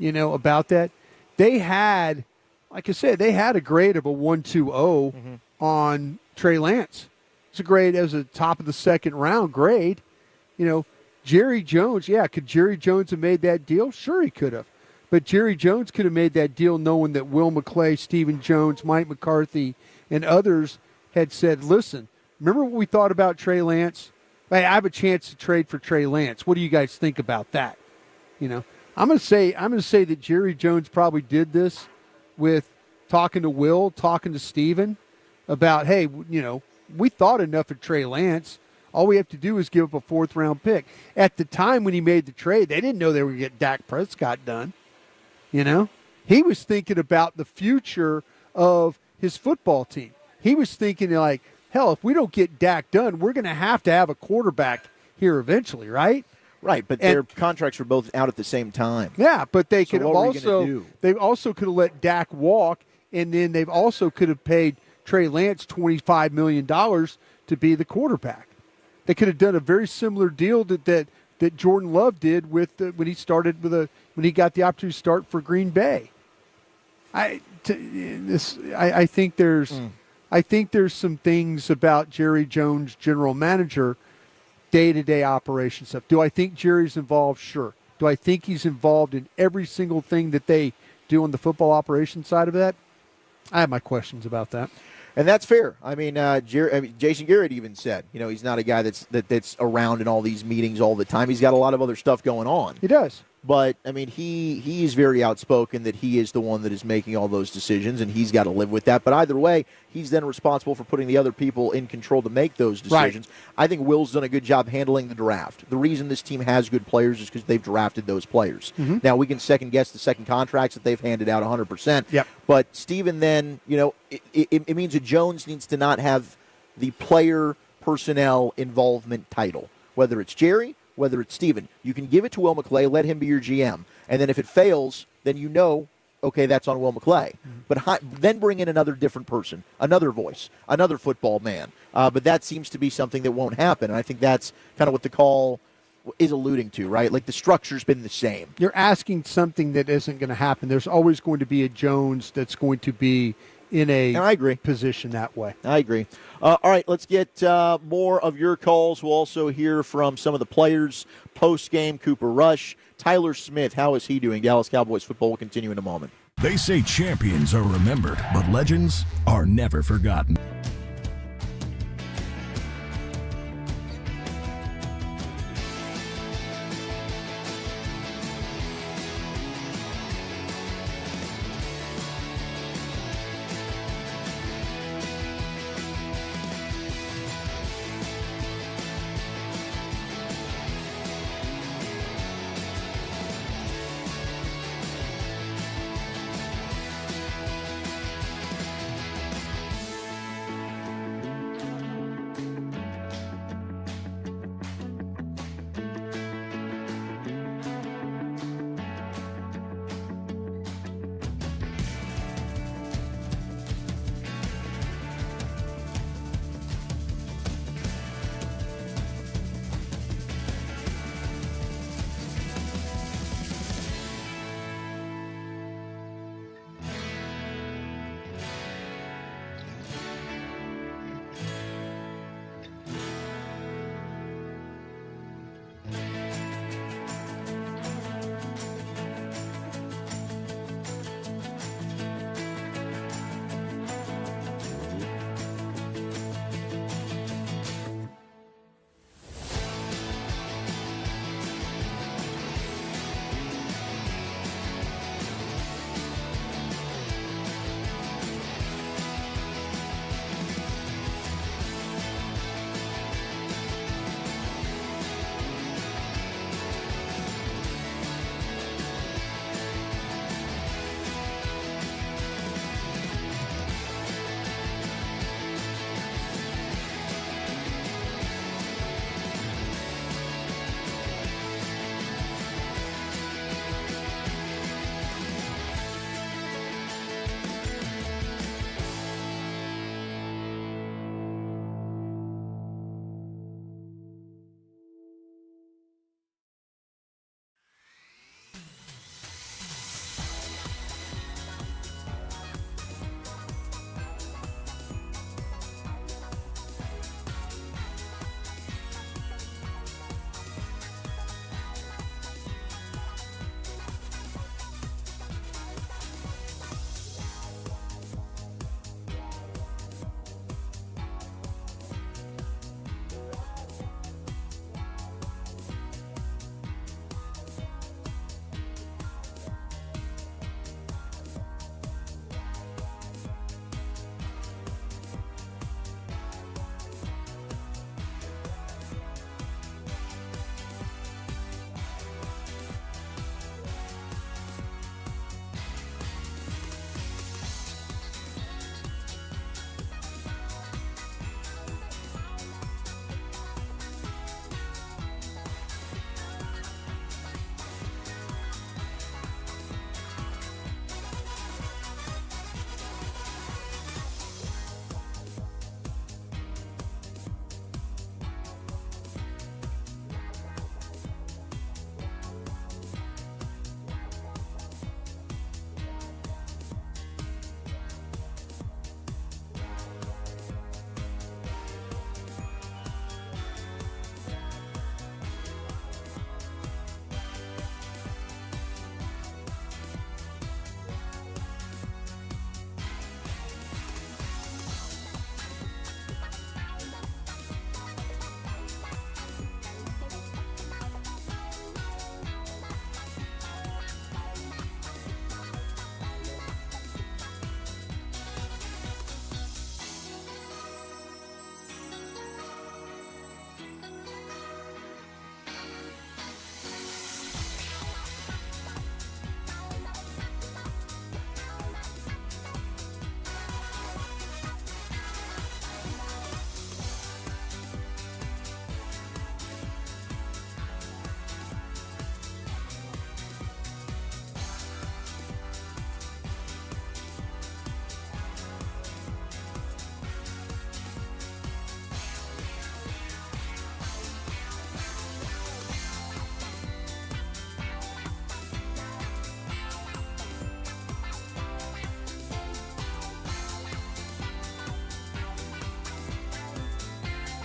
About that. They had, like I said, they had a grade of a 1.20 on Trey Lance. It's a grade as a top of the second round grade. Jerry Jones, could Jerry Jones have made that deal? Sure, he could have. But Jerry Jones could have made that deal knowing that Will McClay, Stephen Jones, Mike McCarthy, and others had said, listen, remember what we thought about Trey Lance? Hey, I have a chance to trade for Trey Lance. What do you guys think about that? I'm going to say that Jerry Jones probably did this with talking to Will, talking to Stephen about, hey, we thought enough of Trey Lance. All we have to do is give up a fourth-round pick. At the time when he made the trade, they didn't know they were going to get Dak Prescott done. He was thinking about the future of his football team. He was thinking like, hell, if we don't get Dak done, we're going to have a quarterback here eventually, right? Right, but their contracts were both out at the same time. Yeah, but they could have also they also could have let Dak walk, and then they also could have paid Trey Lance $25 million to be the quarterback. They could have done a very similar deal that Jordan Love did with when he started when he got the opportunity to start for Green Bay. I think there's some things about Jerry Jones, general manager, day-to-day operation stuff. Do I think Jerry's involved? Sure. Do I think he's involved in every single thing that they do on the football operation side of that? I have my questions about that. And that's fair. I mean, Jason Garrett even said, he's not a guy that's around in all these meetings all the time. He's got a lot of other stuff going on. He does. But, I mean, he's very outspoken that he is the one that is making all those decisions, and he's got to live with that. But either way, he's then responsible for putting the other people in control to make those decisions. Right. I think Will's done a good job handling the draft. The reason this team has good players is because they've drafted those players. Mm-hmm. Now, we can second-guess the second contracts that they've handed out 100%. Yep. But Steven then, it means that Jones needs to not have the player personnel involvement title, whether it's Jerry whether it's Steven, you can give it to Will McClay, let him be your GM. And then if it fails, then you know, okay, that's on Will McClay. But then bring in another different person, another voice, another football man. But that seems to be something that won't happen. And I think that's kind of what the call is alluding to, right? Like the structure's been the same. You're asking something that isn't going to happen. There's always going to be a Jones that's going to be in a position that way. I agree. All right, let's get more of your calls. We'll also hear from some of the players post-game. Cooper Rush, Tyler Smith, how is he doing? Dallas Cowboys football will continue in a moment. They say champions are remembered, but legends are never forgotten.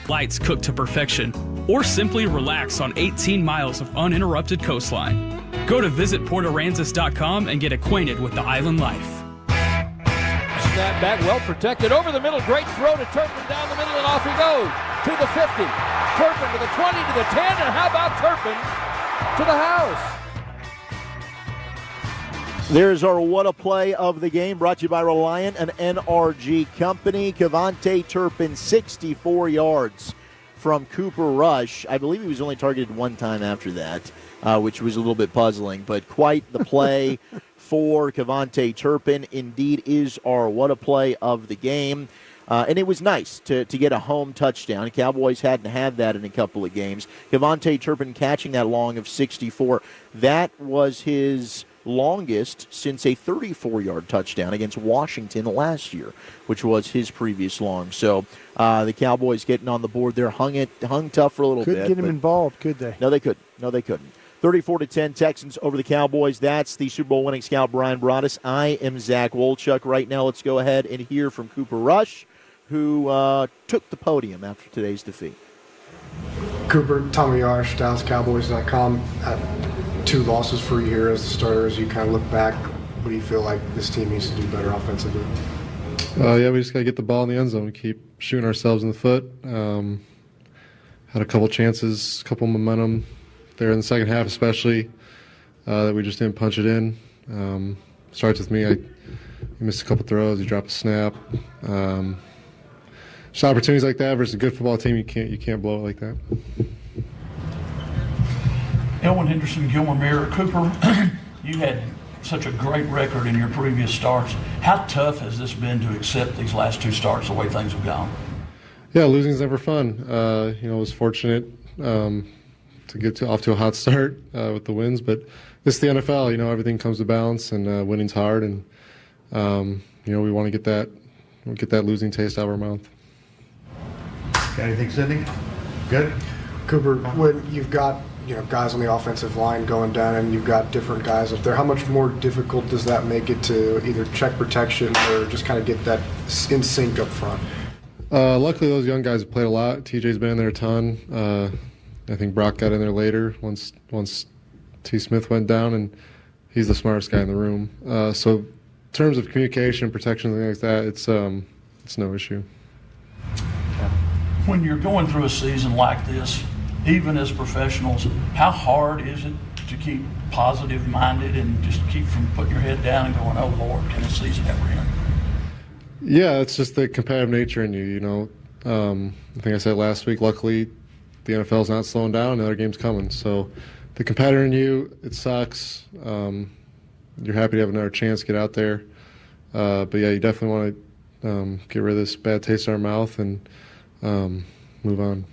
lights cooked to perfection, or simply relax on 18 miles of uninterrupted coastline. Go to visitportaranzas.com and get acquainted with the island life. Snap back, well protected, over the middle, great throw to Turpin down the middle, and off he goes to the 50. Turpin to the 20, to the 10, and how about Turpin to the house? There's our What a Play of the game, brought to you by Reliant, an NRG company. KaVontae Turpin, 64 yards from Cooper Rush. I believe he was only targeted one time after that, which was a little bit puzzling, but quite the play for KaVontae Turpin. Indeed is our What a Play of the game. And it was nice to get a home touchdown. Cowboys hadn't had that in a couple of games. KaVontae Turpin catching that long of 64. That was his longest since a 34-yard touchdown against Washington last year, which was his previous long. So the Cowboys getting on the board there, hung tough for a little bit. Couldn't get him involved, could they? No, they couldn't. 34-10 Texans over the Cowboys. That's the Super Bowl winning scout Bryan Broaddus. I am Zach Wolchuk. Right now, let's go ahead and hear from Cooper Rush, who took the podium after today's defeat. Cooper, Tommy Yarsh, DallasCowboys.com. 2 losses for you here as the starter. As you kind of look back, what do you feel like this team needs to do better offensively? Yeah, we just got to get the ball in the end zone. We keep shooting ourselves in the foot. Had a couple chances, couple momentum there in the second half, especially that we just didn't punch it in. Starts with me. I missed a couple throws. You drop a snap. Just opportunities like that versus a good football team, you can't blow it like that. Elwin Henderson, Gilmore Mirror. Cooper, you had such a great record in your previous starts. How tough has this been to accept these last 2 starts the way things have gone? Yeah, losing's never fun. I was fortunate to get off to a hot start with the wins, but this is the NFL. Everything comes to balance, and winning's hard, and we want to get that losing taste out of our mouth. Got anything, Sydney? Good. Cooper, when you've got guys on the offensive line going down and you've got different guys up there, how much more difficult does that make it to either check protection or just kind of get that in sync up front? Luckily, those young guys have played a lot. TJ's been in there a ton. I think Brock got in there later once T. Smith went down, and he's the smartest guy in the room. So in terms of communication, protection, things like that, it's no issue. When you're going through a season like this, even as professionals, how hard is it to keep positive-minded and just keep from putting your head down and going, oh, Lord, can this season ever end? Yeah, it's just the competitive nature in you, I think I said last week, luckily the NFL's not slowing down and the other game's coming. So the competitor in you, it sucks. You're happy to have another chance to get out there. But, yeah, you definitely want to get rid of this bad taste in our mouth and move on.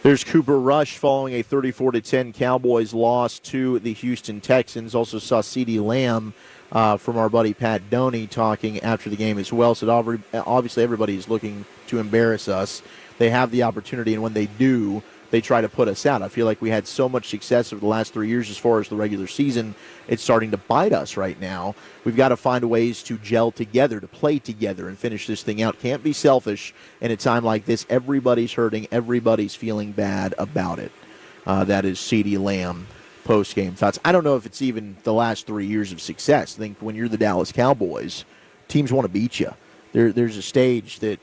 There's Cooper Rush following a 34-10 Cowboys loss to the Houston Texans. Also saw CeeDee Lamb from our buddy Pat Doney talking after the game as well. So obviously everybody is looking to embarrass us. They have the opportunity, and when they do, they try to put us out. I feel like we had so much success over the last 3 years as far as the regular season. It's starting to bite us right now. We've got to find ways to gel together, to play together, and finish this thing out. Can't be selfish in a time like this. Everybody's hurting. Everybody's feeling bad about it. That is CeeDee Lamb post-game thoughts. I don't know if it's even the last 3 years of success. I think when you're the Dallas Cowboys, teams want to beat you. There's a stage that,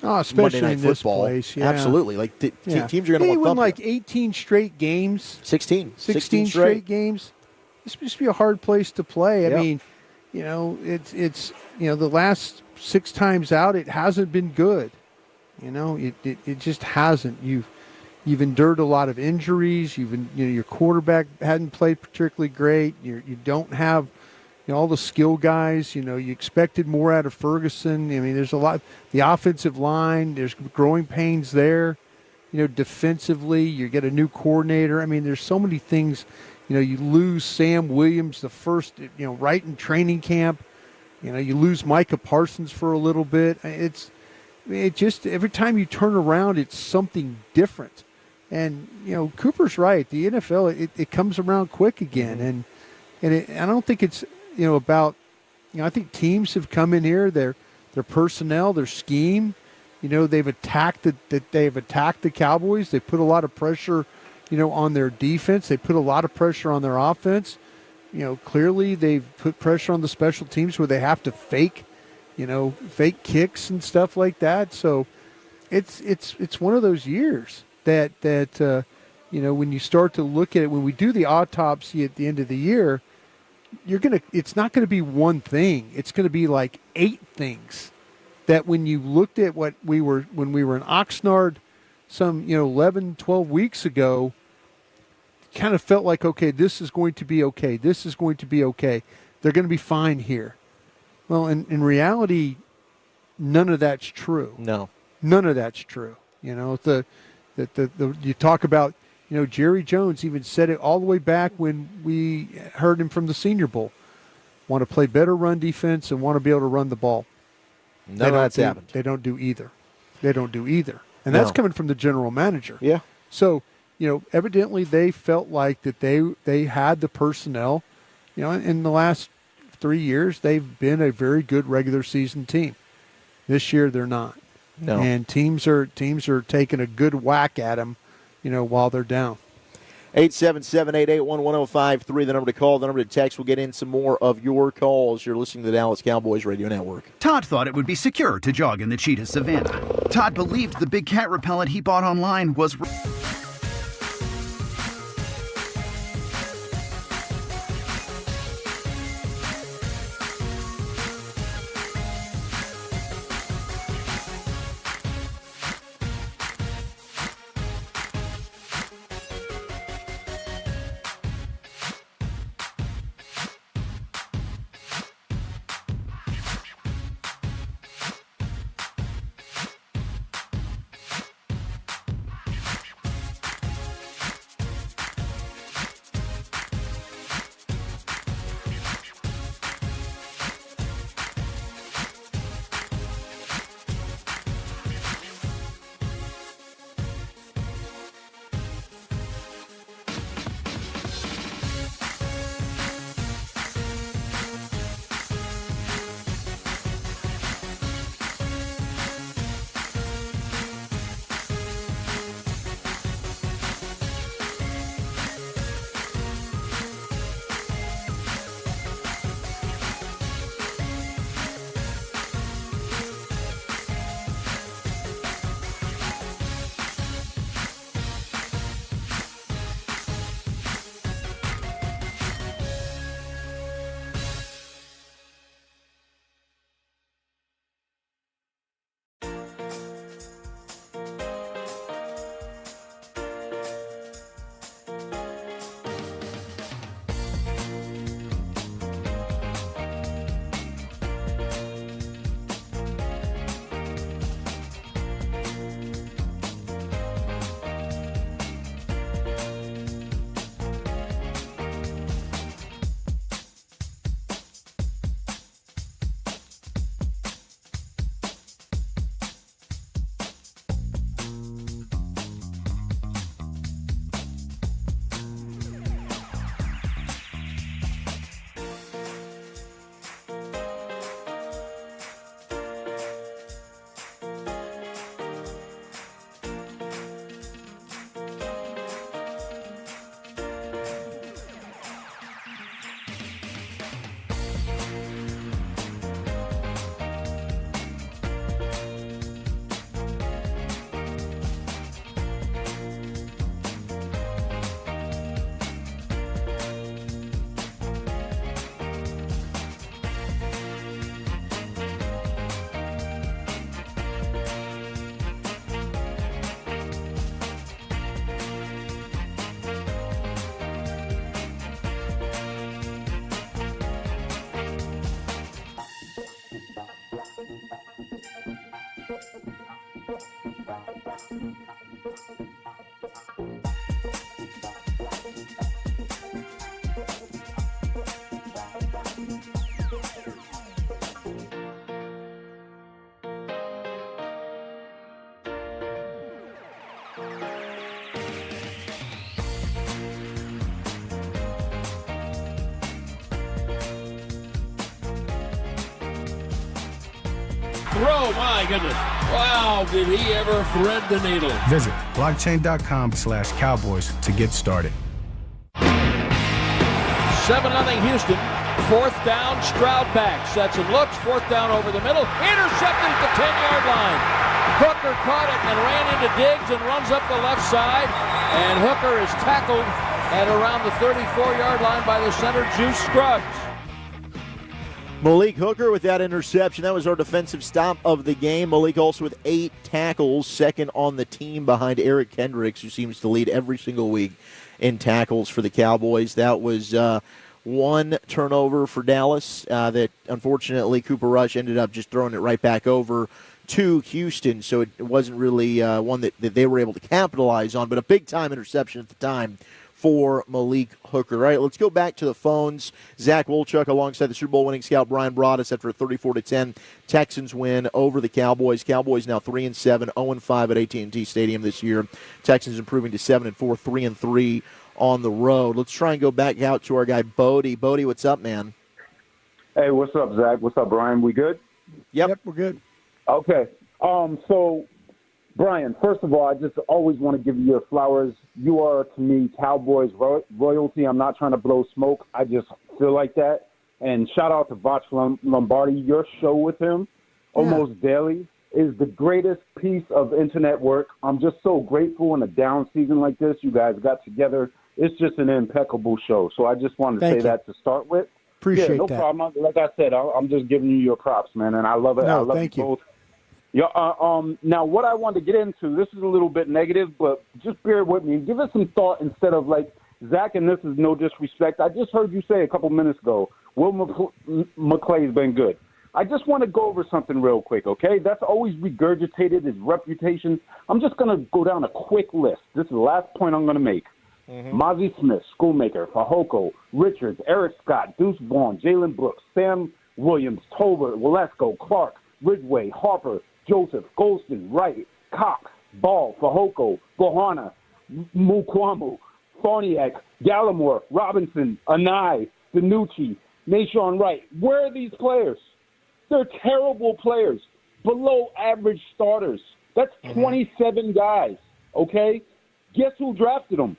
especially in this place. Yeah. Absolutely. Like teams are going to want to win like 18 straight games. 16 straight games. This must be a hard place to play. Yep. I mean, it's the last 6 times out, it hasn't been good. It just hasn't. You've endured a lot of injuries. Your quarterback hadn't played particularly great. You don't have all the skill guys. You expected more out of Ferguson. I mean, there's a lot. The offensive line, there's growing pains there. Defensively, you get a new coordinator. I mean, there's so many things. You lose Sam Williams the first, right in training camp. You lose Micah Parsons for a little bit. It just every time you turn around, it's something different. And Cooper's right. The NFL, it comes around quick again, and I don't think it's about. I think teams have come in here, their personnel, their scheme, they've attacked the Cowboys. They put a lot of pressure, on their defense. They put a lot of pressure on their offense. Clearly they've put pressure on the special teams where they have to fake kicks and stuff like that. So it's one of those years that when you start to look at it, when we do the autopsy at the end of the year, it's not going to be one thing. It's going to be like 8 things that when you looked at when we were in Oxnard some 11, 12 weeks ago, kind of felt like, okay, this is going to be okay. This is going to be okay. They're going to be fine here. Well, in reality, none of that's true. No. None of that's true. You talk about, Jerry Jones even said it all the way back when we heard him from the Senior Bowl. Want to play better run defense and want to be able to run the ball. None of that's happened. They don't do either. And that's coming from the general manager. Yeah. So, evidently they felt like that they had the personnel. In the last 3 years, they've been a very good regular season team. This year, they're not. No. And teams are taking a good whack at them, while they're down. 877-881-1053, the number to call, the number to text. We'll get in some more of your calls. You're listening to the Dallas Cowboys Radio Network. Todd thought it would be secure to jog in the cheetah savanna. Todd believed the big cat repellent he bought online was... Throw Oh, my goodness. Wow, did he ever thread the needle. Visit blockchain.com/Cowboys to get started. 7-0 Houston. 4th down, Stroud back. Sets and looks. 4th down over the middle. Intercepted at the 10-yard line. Hooker caught it and ran into Diggs and runs up the left side. And Hooker is tackled at around the 34-yard line by the center, Juice Scruggs. Malik Hooker with that interception. That was our defensive stop of the game. Malik also with 8 tackles, second on the team behind Eric Kendricks, who seems to lead every single week in tackles for the Cowboys. That was one turnover for Dallas that, unfortunately, Cooper Rush ended up just throwing it right back over to Houston, so it wasn't really one that they were able to capitalize on, but a big-time interception at the time for Malik Hooker. All right, let's go back to the phones. Zach Wolchuk alongside the Super Bowl winning scout Bryan Broaddus after a 34-10 Texans win over the Cowboys. Cowboys now 3-7, 0-5 at AT&T Stadium this year. Texans improving to 7-4, 3-3 on the road. Let's try and go back out to our guy Bodie. Bodie, what's up, man? Hey, what's up, Zach? What's up, Brian? We good? Yep, we're good. Okay. So, Brian, first of all, I just always want to give you your flowers. You are, to me, Cowboys royalty. I'm not trying to blow smoke. I just feel like that. And shout out to Voch Lombardi. Your show with him, almost daily, is the greatest piece of internet work. I'm just so grateful in a down season like this. You guys got together. It's just an impeccable show. So I just wanted to say that to start with. Appreciate no that. problem. Like I said, I'm just giving you your props, man, and I love it. No, I love thank you you. both. Yeah. Now, what I want to get into, this is a little bit negative, but just bear with me and give it some thought instead of like, Zach, and this is no disrespect. I just heard you say a couple minutes ago, Will McClay's been good. I just want to go over something real quick, okay? That's always regurgitated, his reputation. I'm just going to go down a quick list. This is the last point I'm going to make. Mozzie Smith, Schoolmaker, Fahoko, Richards, Eric Scott, Deuce Vaughn, Jalen Brooks, Sam Williams, Tolbert, Walesko, Clark, Ridgway, Harper, Joseph, Golston, Wright, Cox, Ball, Fahoko, Bohana, Mukwamu, Farniak, Gallimore, Robinson, Anai, Danucci, Nashawn Wright. Where are these players? They're terrible players, below average starters. That's 27 guys, okay? Guess who drafted them?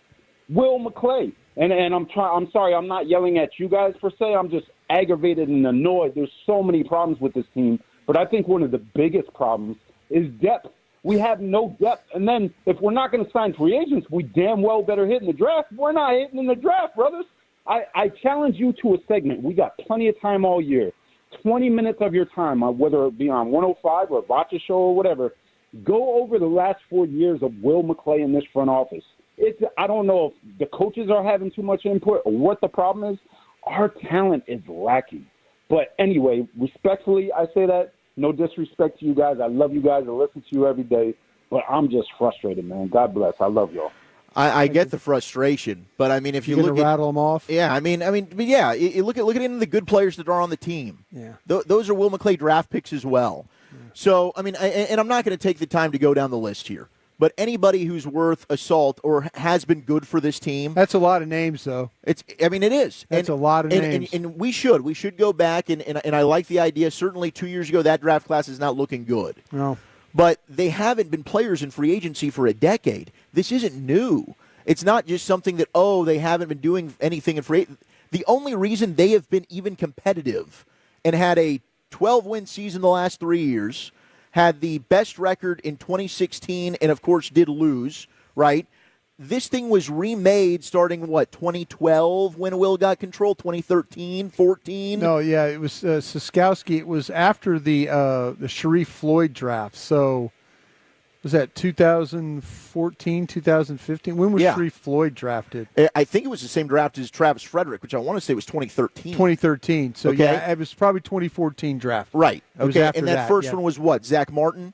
Will McClay. And I'm sorry, I'm not yelling at you guys per se. I'm just aggravated and annoyed. There's so many problems with this team. But I think one of the biggest problems is depth. We have no depth. And then if we're not going to sign free agents, we damn well better hit in the draft. We're not hitting in the draft, brothers. I challenge you to a segment. We got plenty of time all year. 20 minutes of your time, whether it be on 105 or Vacha Show or whatever, go over the last 4 years of Will McClay in this front office. I don't know if the coaches are having too much input or what the problem is. Our talent is lacking. But anyway, respectfully, I say that. No disrespect to you guys. I love you guys. I listen to you every day. But I'm just frustrated, man. God bless. I love y'all. I get the frustration, but I mean, if you look at rattle them off, but yeah, you look at any of the good players that are on the team. Yeah, those are Will McClay draft picks as well. Yeah. So I mean, and I'm not going to take the time to go down the list here, but anybody who's worth a salt or has been good for this team. That's a lot of names, though. It is. That's a lot of names, and we should go back and I like the idea. Certainly, 2 years ago, that draft class is not looking good. No. But they haven't been players in free agency for a decade. This isn't new. It's not just something that, they haven't been doing anything in free agency. The only reason they have been even competitive and had a 12-win season the last 3 years, had the best record in 2016, and, of course, did lose, right? This thing was remade starting, 2012 when Will got control, 2013, 14? No, yeah, it was Siskowski. It was after the Sharif Floyd draft. So was that 2014, 2015? When was Sharif Floyd drafted? I think it was the same draft as Travis Frederick, which I want to say was 2013. 2013. So, it was probably 2014 draft. Right. Okay, and that first one was what? Zach Martin?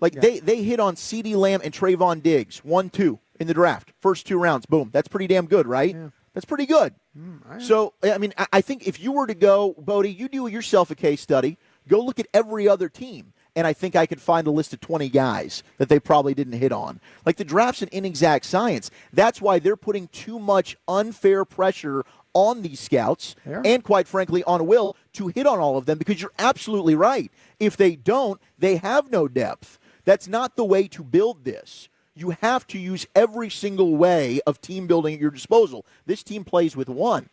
They hit on CeeDee Lamb and Trayvon Diggs, 1-2 in the draft. First 2 rounds, boom. That's pretty damn good, right? Yeah. That's pretty good. So, I mean, I think if you were to go, Bodie, you do yourself a case study, go look at every other team, and I think I could find a list of 20 guys that they probably didn't hit on. Like, the draft's an inexact science. That's why they're putting too much unfair pressure on these scouts and, quite frankly, on Will to hit on all of them, because you're absolutely right. If they don't, they have no depth. That's not the way to build this. You have to use every single way of team building at your disposal. This team plays with one.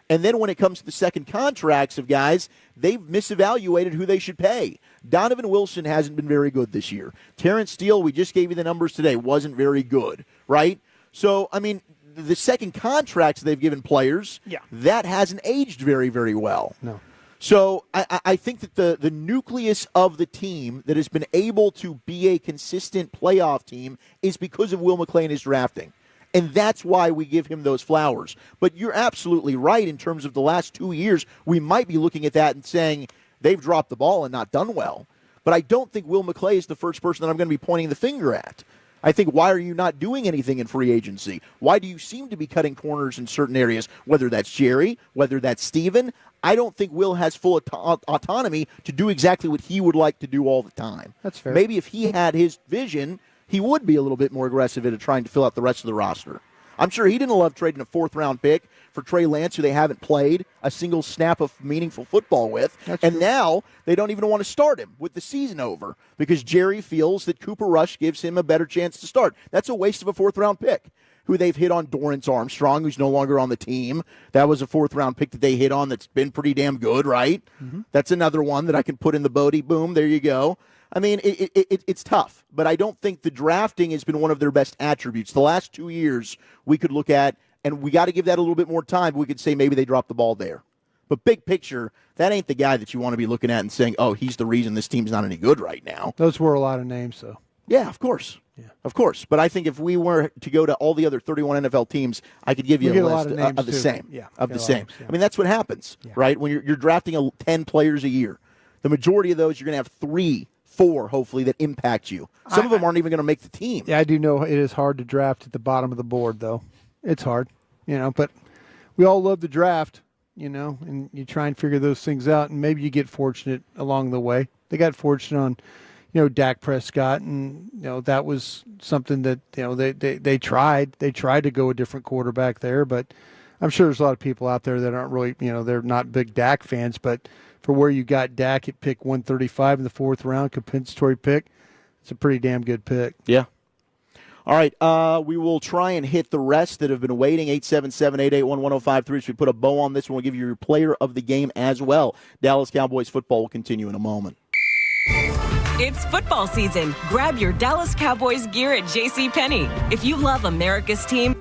And then when it comes to the second contracts of guys, they've misevaluated who they should pay. Donovan Wilson hasn't been very good this year. Terrence Steele, we just gave you the numbers today, wasn't very good, right? So, I mean, the second contracts they've given players, that hasn't aged very, very well. No. So I think that the nucleus of the team that has been able to be a consistent playoff team is because of Will McClay and his drafting. And that's why we give him those flowers. But you're absolutely right in terms of the last 2 years. We might be looking at that and saying they've dropped the ball and not done well. But I don't think Will McClay is the first person that I'm going to be pointing the finger at. I think, why are you not doing anything in free agency? Why do you seem to be cutting corners in certain areas, whether that's Jerry, whether that's Steven? I don't think Will has full autonomy to do exactly what he would like to do all the time. That's fair. Maybe if he had his vision, he would be a little bit more aggressive in trying to fill out the rest of the roster. I'm sure he didn't love trading a fourth-round pick for Trey Lance, who they haven't played a single snap of meaningful football with. And now they don't even want to start him with the season over because Jerry feels that Cooper Rush gives him a better chance to start. That's a waste of a fourth-round pick, who they've hit on Dorrance Armstrong, who's no longer on the team. That was a fourth-round pick that they hit on that's been pretty damn good, right? Mm-hmm. That's another one that I can put in the Bodie. Boom, there you go. I mean, it's tough, but I don't think the drafting has been one of their best attributes. The last 2 years we could look at, and we got to give that a little bit more time, but we could say maybe they dropped the ball there. But big picture, that ain't the guy that you want to be looking at and saying, oh, he's the reason this team's not any good right now. Those were a lot of names, though. Yeah, of course. Yeah. Of course. But I think if we were to go to all the other 31 NFL teams, I could give you a list of the same. Yeah, of the same. I mean, that's what happens, right? When you're drafting 10 players a year, the majority of those, you're going to have 3, 4, hopefully, that impact you. Some of them aren't even going to make the team. Yeah, I do know it is hard to draft at the bottom of the board, though. It's hard, but we all love the draft, and you try and figure those things out, and maybe you get fortunate along the way. They got fortunate on, Dak Prescott, and, that was something that, they tried. They tried to go a different quarterback there, but I'm sure there's a lot of people out there that aren't really, they're not big Dak fans, but for where you got Dak at pick 135 in the fourth round, compensatory pick, it's a pretty damn good pick. Yeah. All right, we will try and hit the rest that have been waiting, 877-881-1053. So we put a bow on this one. We'll give you your player of the game as well. Dallas Cowboys football will continue in a moment. It's football season. Grab your Dallas Cowboys gear at JCPenney. If you love America's team,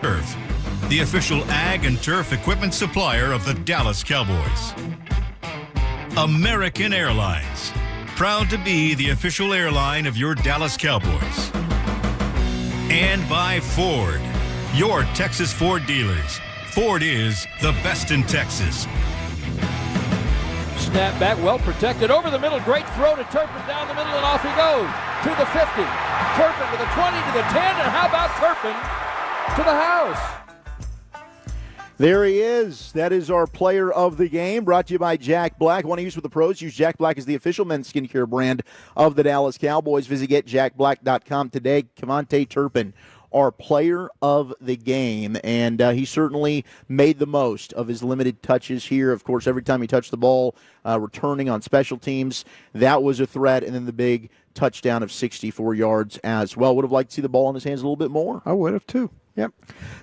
Turf, the official ag and turf equipment supplier of the Dallas Cowboys. American Airlines, proud to be the official airline of your Dallas Cowboys. And by Ford, your Texas Ford dealers. Ford is the best in Texas. Snap back, well protected, over the middle, great throw to Turpin down the middle, and off he goes to the 50. Turpin to the 20, to the 10, and how about Turpin to the house? There he is. That is our player of the game, brought to you by Jack Black. Want to use with the pros? Use Jack Black as the official men's skincare brand of the Dallas Cowboys. Visit getjackblack.com today. KaVontae Turpin, our player of the game, and he certainly made the most of his limited touches here. Of course, every time he touched the ball, returning on special teams, that was a threat, and then the big touchdown of 64 yards as well. Would have liked to see the ball in his hands a little bit more. I would have, too. Yep.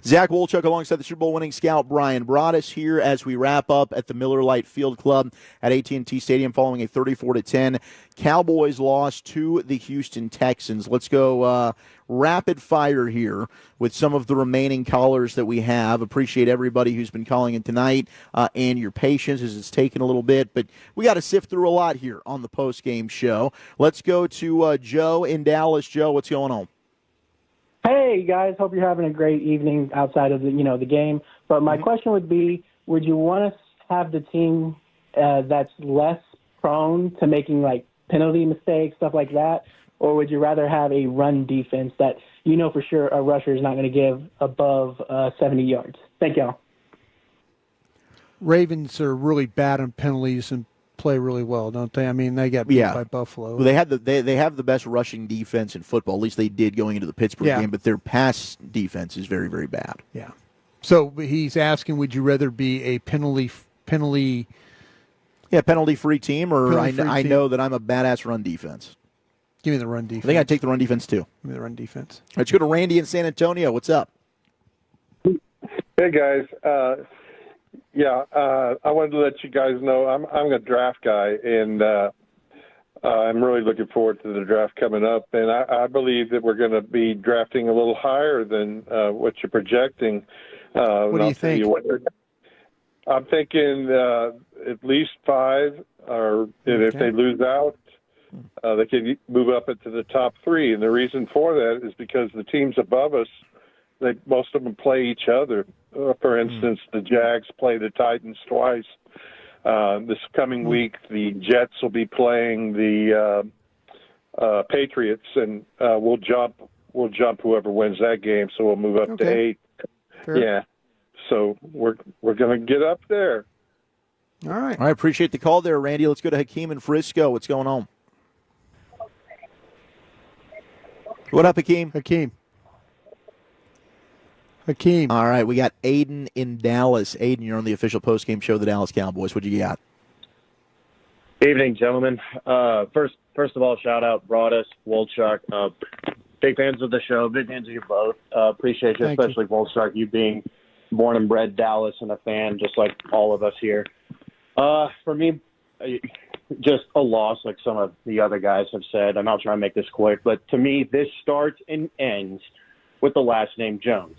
Zach Wolchuk alongside the Super Bowl winning scout Bryan Broaddus here as we wrap up at the Miller Lite Field Club at AT&T Stadium following a 34-10 Cowboys loss to the Houston Texans. Let's go rapid fire here with some of the remaining callers that we have. Appreciate everybody who's been calling in tonight and your patience as it's taken a little bit, but we got to sift through a lot here on the post-game show. Let's go to Joe in Dallas. Joe, what's going on? Hey guys, hope you're having a great evening outside of the game. But my question would be, would you want to have the team that's less prone to making like penalty mistakes, stuff like that, or would you rather have a run defense that for sure a rusher is not going to give above 70 yards? Thank y'all. Ravens are really bad on penalties and play really well, don't they? I mean, they got beat by Buffalo. Well, they have the best rushing defense in football. At least they did going into the Pittsburgh game, but their pass defense is very, very bad. Yeah. So he's asking, would you rather be a penalty-free team, or I know that I'm a badass run defense. Give me the run defense. I think I'd take the run defense too. Give me the run defense. Let's go to Randy in San Antonio. What's up? Hey guys. I wanted to let you guys know I'm a draft guy, and I'm really looking forward to the draft coming up. And I believe that we're going to be drafting a little higher than what you're projecting. What do you think? I'm thinking at least 5, or if they lose out, they can move up into the top 3. And the reason for that is because the teams above us, most of them play each other. For instance, the Jags play the Titans twice. This coming week, the Jets will be playing the Patriots, and we'll jump whoever wins that game. So we'll move up to 8. Fair. Yeah. So we're going to get up there. All right. I appreciate the call there, Randy. Let's go to Hakeem in Frisco. What's going on? What up, Hakeem? Hakeem. All right, we got Aiden in Dallas. Aiden, you're on the official postgame show of the Dallas Cowboys. What you got? Evening, gentlemen. First of all, shout out Broaddus, Wolchuk. Big fans of the show. Big fans of you both. Appreciate you, especially Wolchuk, you being born and bred Dallas and a fan, just like all of us here. For me, just a loss, like some of the other guys have said. I'm not trying to make this quick, but to me, this starts and ends with the last name Jones,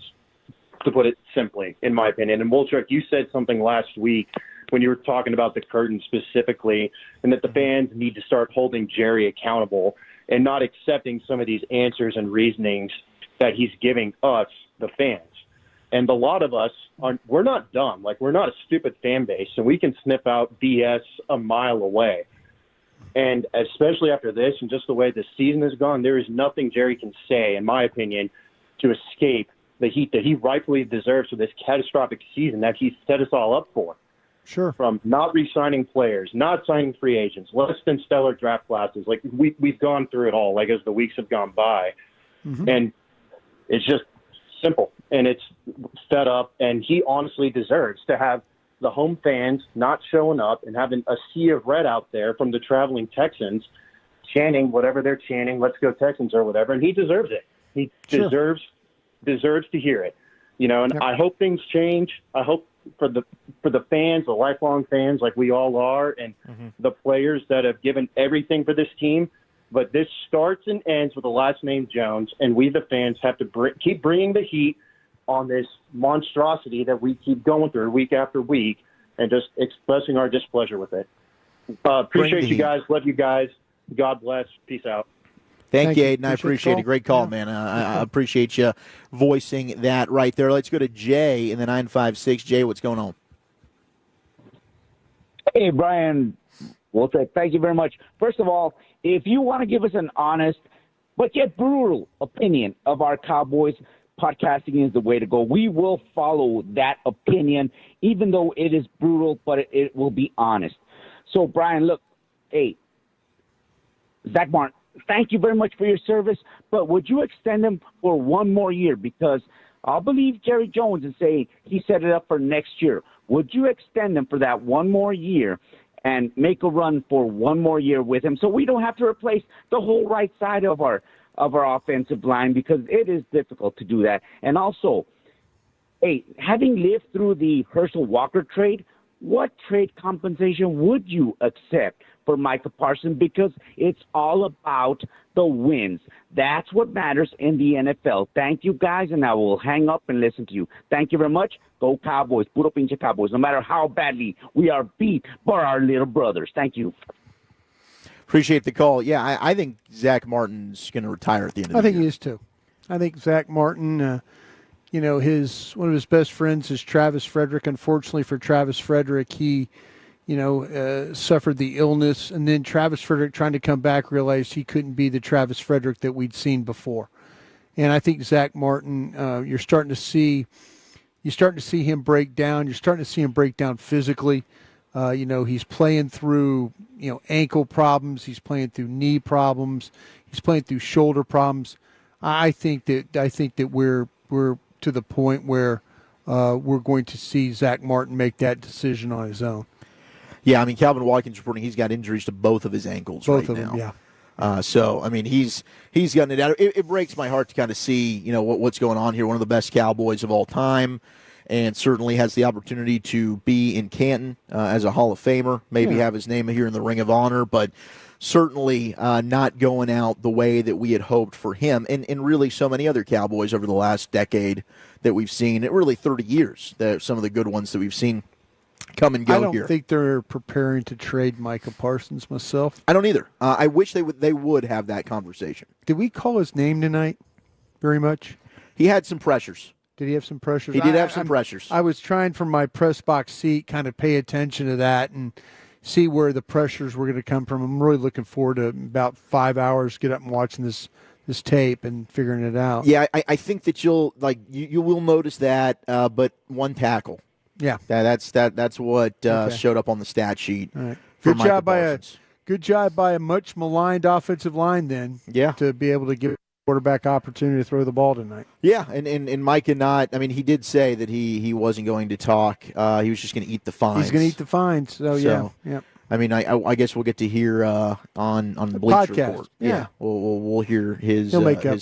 to put it simply, in my opinion. And Wolchuk, you said something last week when you were talking about the curtain specifically, and that the fans need to start holding Jerry accountable and not accepting some of these answers and reasonings that he's giving us, the fans. And a lot of us, we're not dumb. Like, we're not a stupid fan base, and we can sniff out BS a mile away. And especially after this and just the way the season has gone, there is nothing Jerry can say, in my opinion, to escape the heat that he rightfully deserves for this catastrophic season that he set us all up for. Sure. From not re-signing players, not signing free agents, less than stellar draft classes. Like, we've gone through it all, like, as the weeks have gone by. Mm-hmm. And it's just simple, and it's fed up, and he honestly deserves to have the home fans not showing up and having a sea of red out there from the traveling Texans chanting whatever they're chanting, let's go Texans or whatever, and he deserves it. He deserves to hear it, and I hope things change. I hope for the fans, the lifelong fans like we all are, and the players that have given everything for this team. But this starts and ends with the last name Jones, and we, the fans, have to keep bringing the heat on this monstrosity that we keep going through week after week and just expressing our displeasure with it. Appreciate you guys. Love you guys. God bless. Peace out. Thank you, Aiden. I appreciate it. Great call, man. I appreciate you voicing that right there. Let's go to Jay in the 956. Jay, what's going on? Hey, Bryan. Wolchuk, thank you very much. First of all, if you want to give us an honest but yet brutal opinion of our Cowboys, podcasting is the way to go. We will follow that opinion, even though it is brutal, but it will be honest. So, Bryan, look, hey, Zach Martin, thank you very much for your service, but would you extend him for one more year? Because I'll believe Jerry Jones and say he set it up for next year. Would you extend him for that one more year and make a run for one more year with him so we don't have to replace the whole right side of our offensive line, because it is difficult to do that? And also, hey, having lived through the Herschel Walker trade, what trade compensation would you accept for Micah Parsons? Because it's all about the wins. That's what matters in the NFL. Thank you, guys, and I will hang up and listen to you. Thank you very much. Go Cowboys. Puro pinche Cowboys. No matter how badly we are beat by our little brothers. Thank you. Appreciate the call. Yeah, I think Zach Martin's going to retire at the end of the year. I think he is too. I think Zach Martin, one of his best friends is Travis Frederick. Unfortunately for Travis Frederick, he, suffered the illness, and then Travis Frederick, trying to come back, realized he couldn't be the Travis Frederick that we'd seen before. And I think Zach Martin, you're starting to see him break down. You're starting to see him break down physically. He's playing through, ankle problems. He's playing through knee problems. He's playing through shoulder problems. I think that we're to the point where we're going to see Zach Martin make that decision on his own. Yeah, I mean, Calvin Watkins reporting he's got injuries to both of his ankles both right of now. them, yeah. He's gotten it out. It breaks my heart to kind of see, what's going on here. One of the best Cowboys of all time, and certainly has the opportunity to be in Canton as a Hall of Famer, maybe have his name here in the Ring of Honor, but certainly not going out the way that we had hoped for him, and really so many other Cowboys over the last decade that we've seen, really 30 years, some of the good ones that we've seen come and go here. I don't think they're preparing to trade Micah Parsons myself. I don't either. I wish they would have that conversation. Did we call his name tonight very much? He had some pressures. Did he have some pressures? He did have some pressures. I was trying from my press box seat kind of pay attention to that and see where the pressures were going to come from. I'm really looking forward to about 5 hours, get up and watching this tape and figuring it out. Yeah, I think that you will notice that, but one tackle. Yeah, that's what showed up on the stat sheet. All right. For Good job by a much maligned offensive line then. Yeah, to be able to give quarterback opportunity to throw the ball tonight. Yeah, and Mike he did say that he wasn't going to talk. He was just going to eat the fines. He's going to eat the fines. So yeah. I guess we'll get to hear on the Bleacher podcast. Report. Yeah, we'll hear his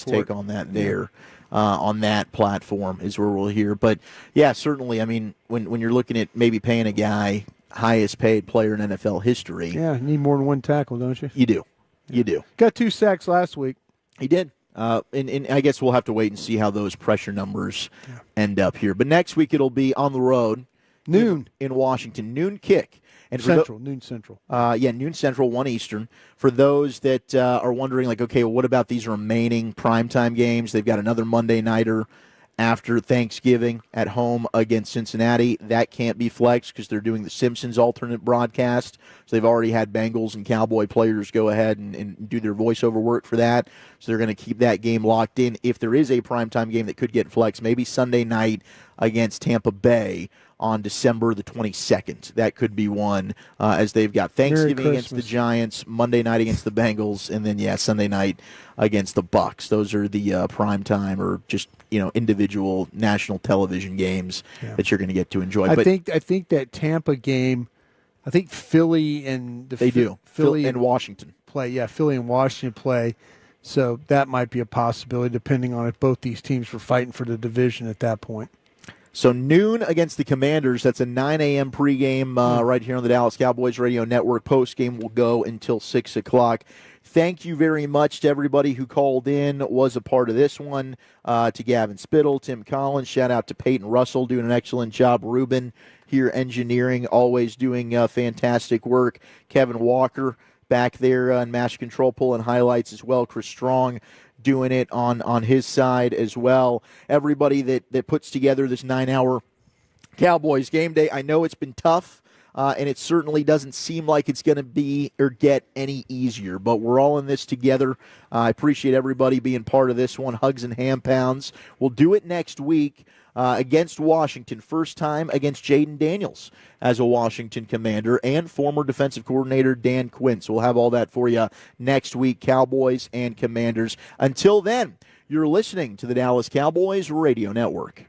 take on that there. On that platform is where we'll hear. But, yeah, certainly, when you're looking at maybe paying a guy highest paid player in NFL history. Yeah, you need more than one tackle, don't you? You do. You do. Got 2 sacks last week. He did. And I guess we'll have to wait and see how those pressure numbers end up here. But next week it'll be on the road. Noon. In Washington. Noon kick. And noon Central. Noon Central, 1 Eastern. For those that are wondering, what about these remaining primetime games? They've got another Monday nighter after Thanksgiving at home against Cincinnati. That can't be flexed because they're doing the Simpsons alternate broadcast. So they've already had Bengals and Cowboy players go ahead and do their voiceover work for that. So they're going to keep that game locked in. If there is a primetime game that could get flexed, maybe Sunday night against Tampa Bay on December the 22nd. That could be one, as they've got Thanksgiving against the Giants, Monday night against the Bengals, and then, Sunday night against the Bucs. Those are the primetime or just, individual national television games that you're going to get to enjoy. I think that Tampa game, I think Philly and Philly and Washington play. Yeah, Philly and Washington play. So that might be a possibility, depending on if both these teams were fighting for the division at that point. So noon against the Commanders. That's a 9 a.m. pregame right here on the Dallas Cowboys Radio Network. Postgame will go until 6 o'clock. thank you very much to everybody who called in, was a part of this one, to Gavin Spittle, Tim Collins, shout out to Peyton Russell, doing an excellent job, Ruben here engineering, always doing fantastic work, Kevin Walker back there in Master Control pulling highlights as well, Chris Strong doing it on his side as well, everybody that puts together this 9-hour Cowboys game day. I know it's been tough, and it certainly doesn't seem like it's going to be or get any easier, but we're all in this together. I appreciate everybody being part of this one. Hugs and ham pounds. We'll do it next week against Washington. First time against Jaden Daniels as a Washington Commander and former defensive coordinator Dan Quinn. So we'll have all that for you next week, Cowboys and Commanders. Until then, you're listening to the Dallas Cowboys Radio Network.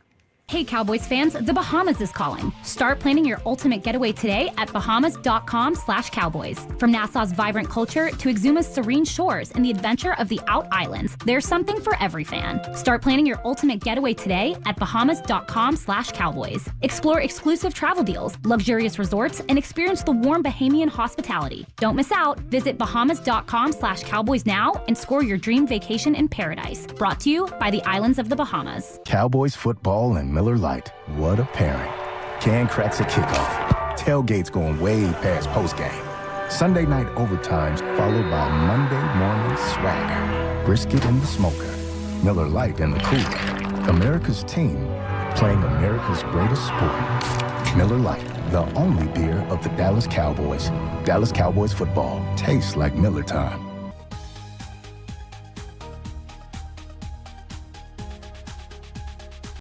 Hey Cowboys fans, the Bahamas is calling. Start planning your ultimate getaway today at bahamas.com/Cowboys. From Nassau's vibrant culture to Exuma's serene shores and the adventure of the Out Islands, there's something for every fan. Start planning your ultimate getaway today at bahamas.com/Cowboys. Explore exclusive travel deals, luxurious resorts, and experience the warm Bahamian hospitality. Don't miss out. Visit bahamas.com/Cowboys now and score your dream vacation in paradise. Brought to you by the Islands of the Bahamas. Cowboys football and Miller Lite, what a pairing. Can cracks at kickoff. Tailgates going way past postgame. Sunday night overtimes followed by Monday morning swagger. Brisket in the smoker. Miller Lite in the cooler. America's team playing America's greatest sport. Miller Lite, the only beer of the Dallas Cowboys. Dallas Cowboys football tastes like Miller time.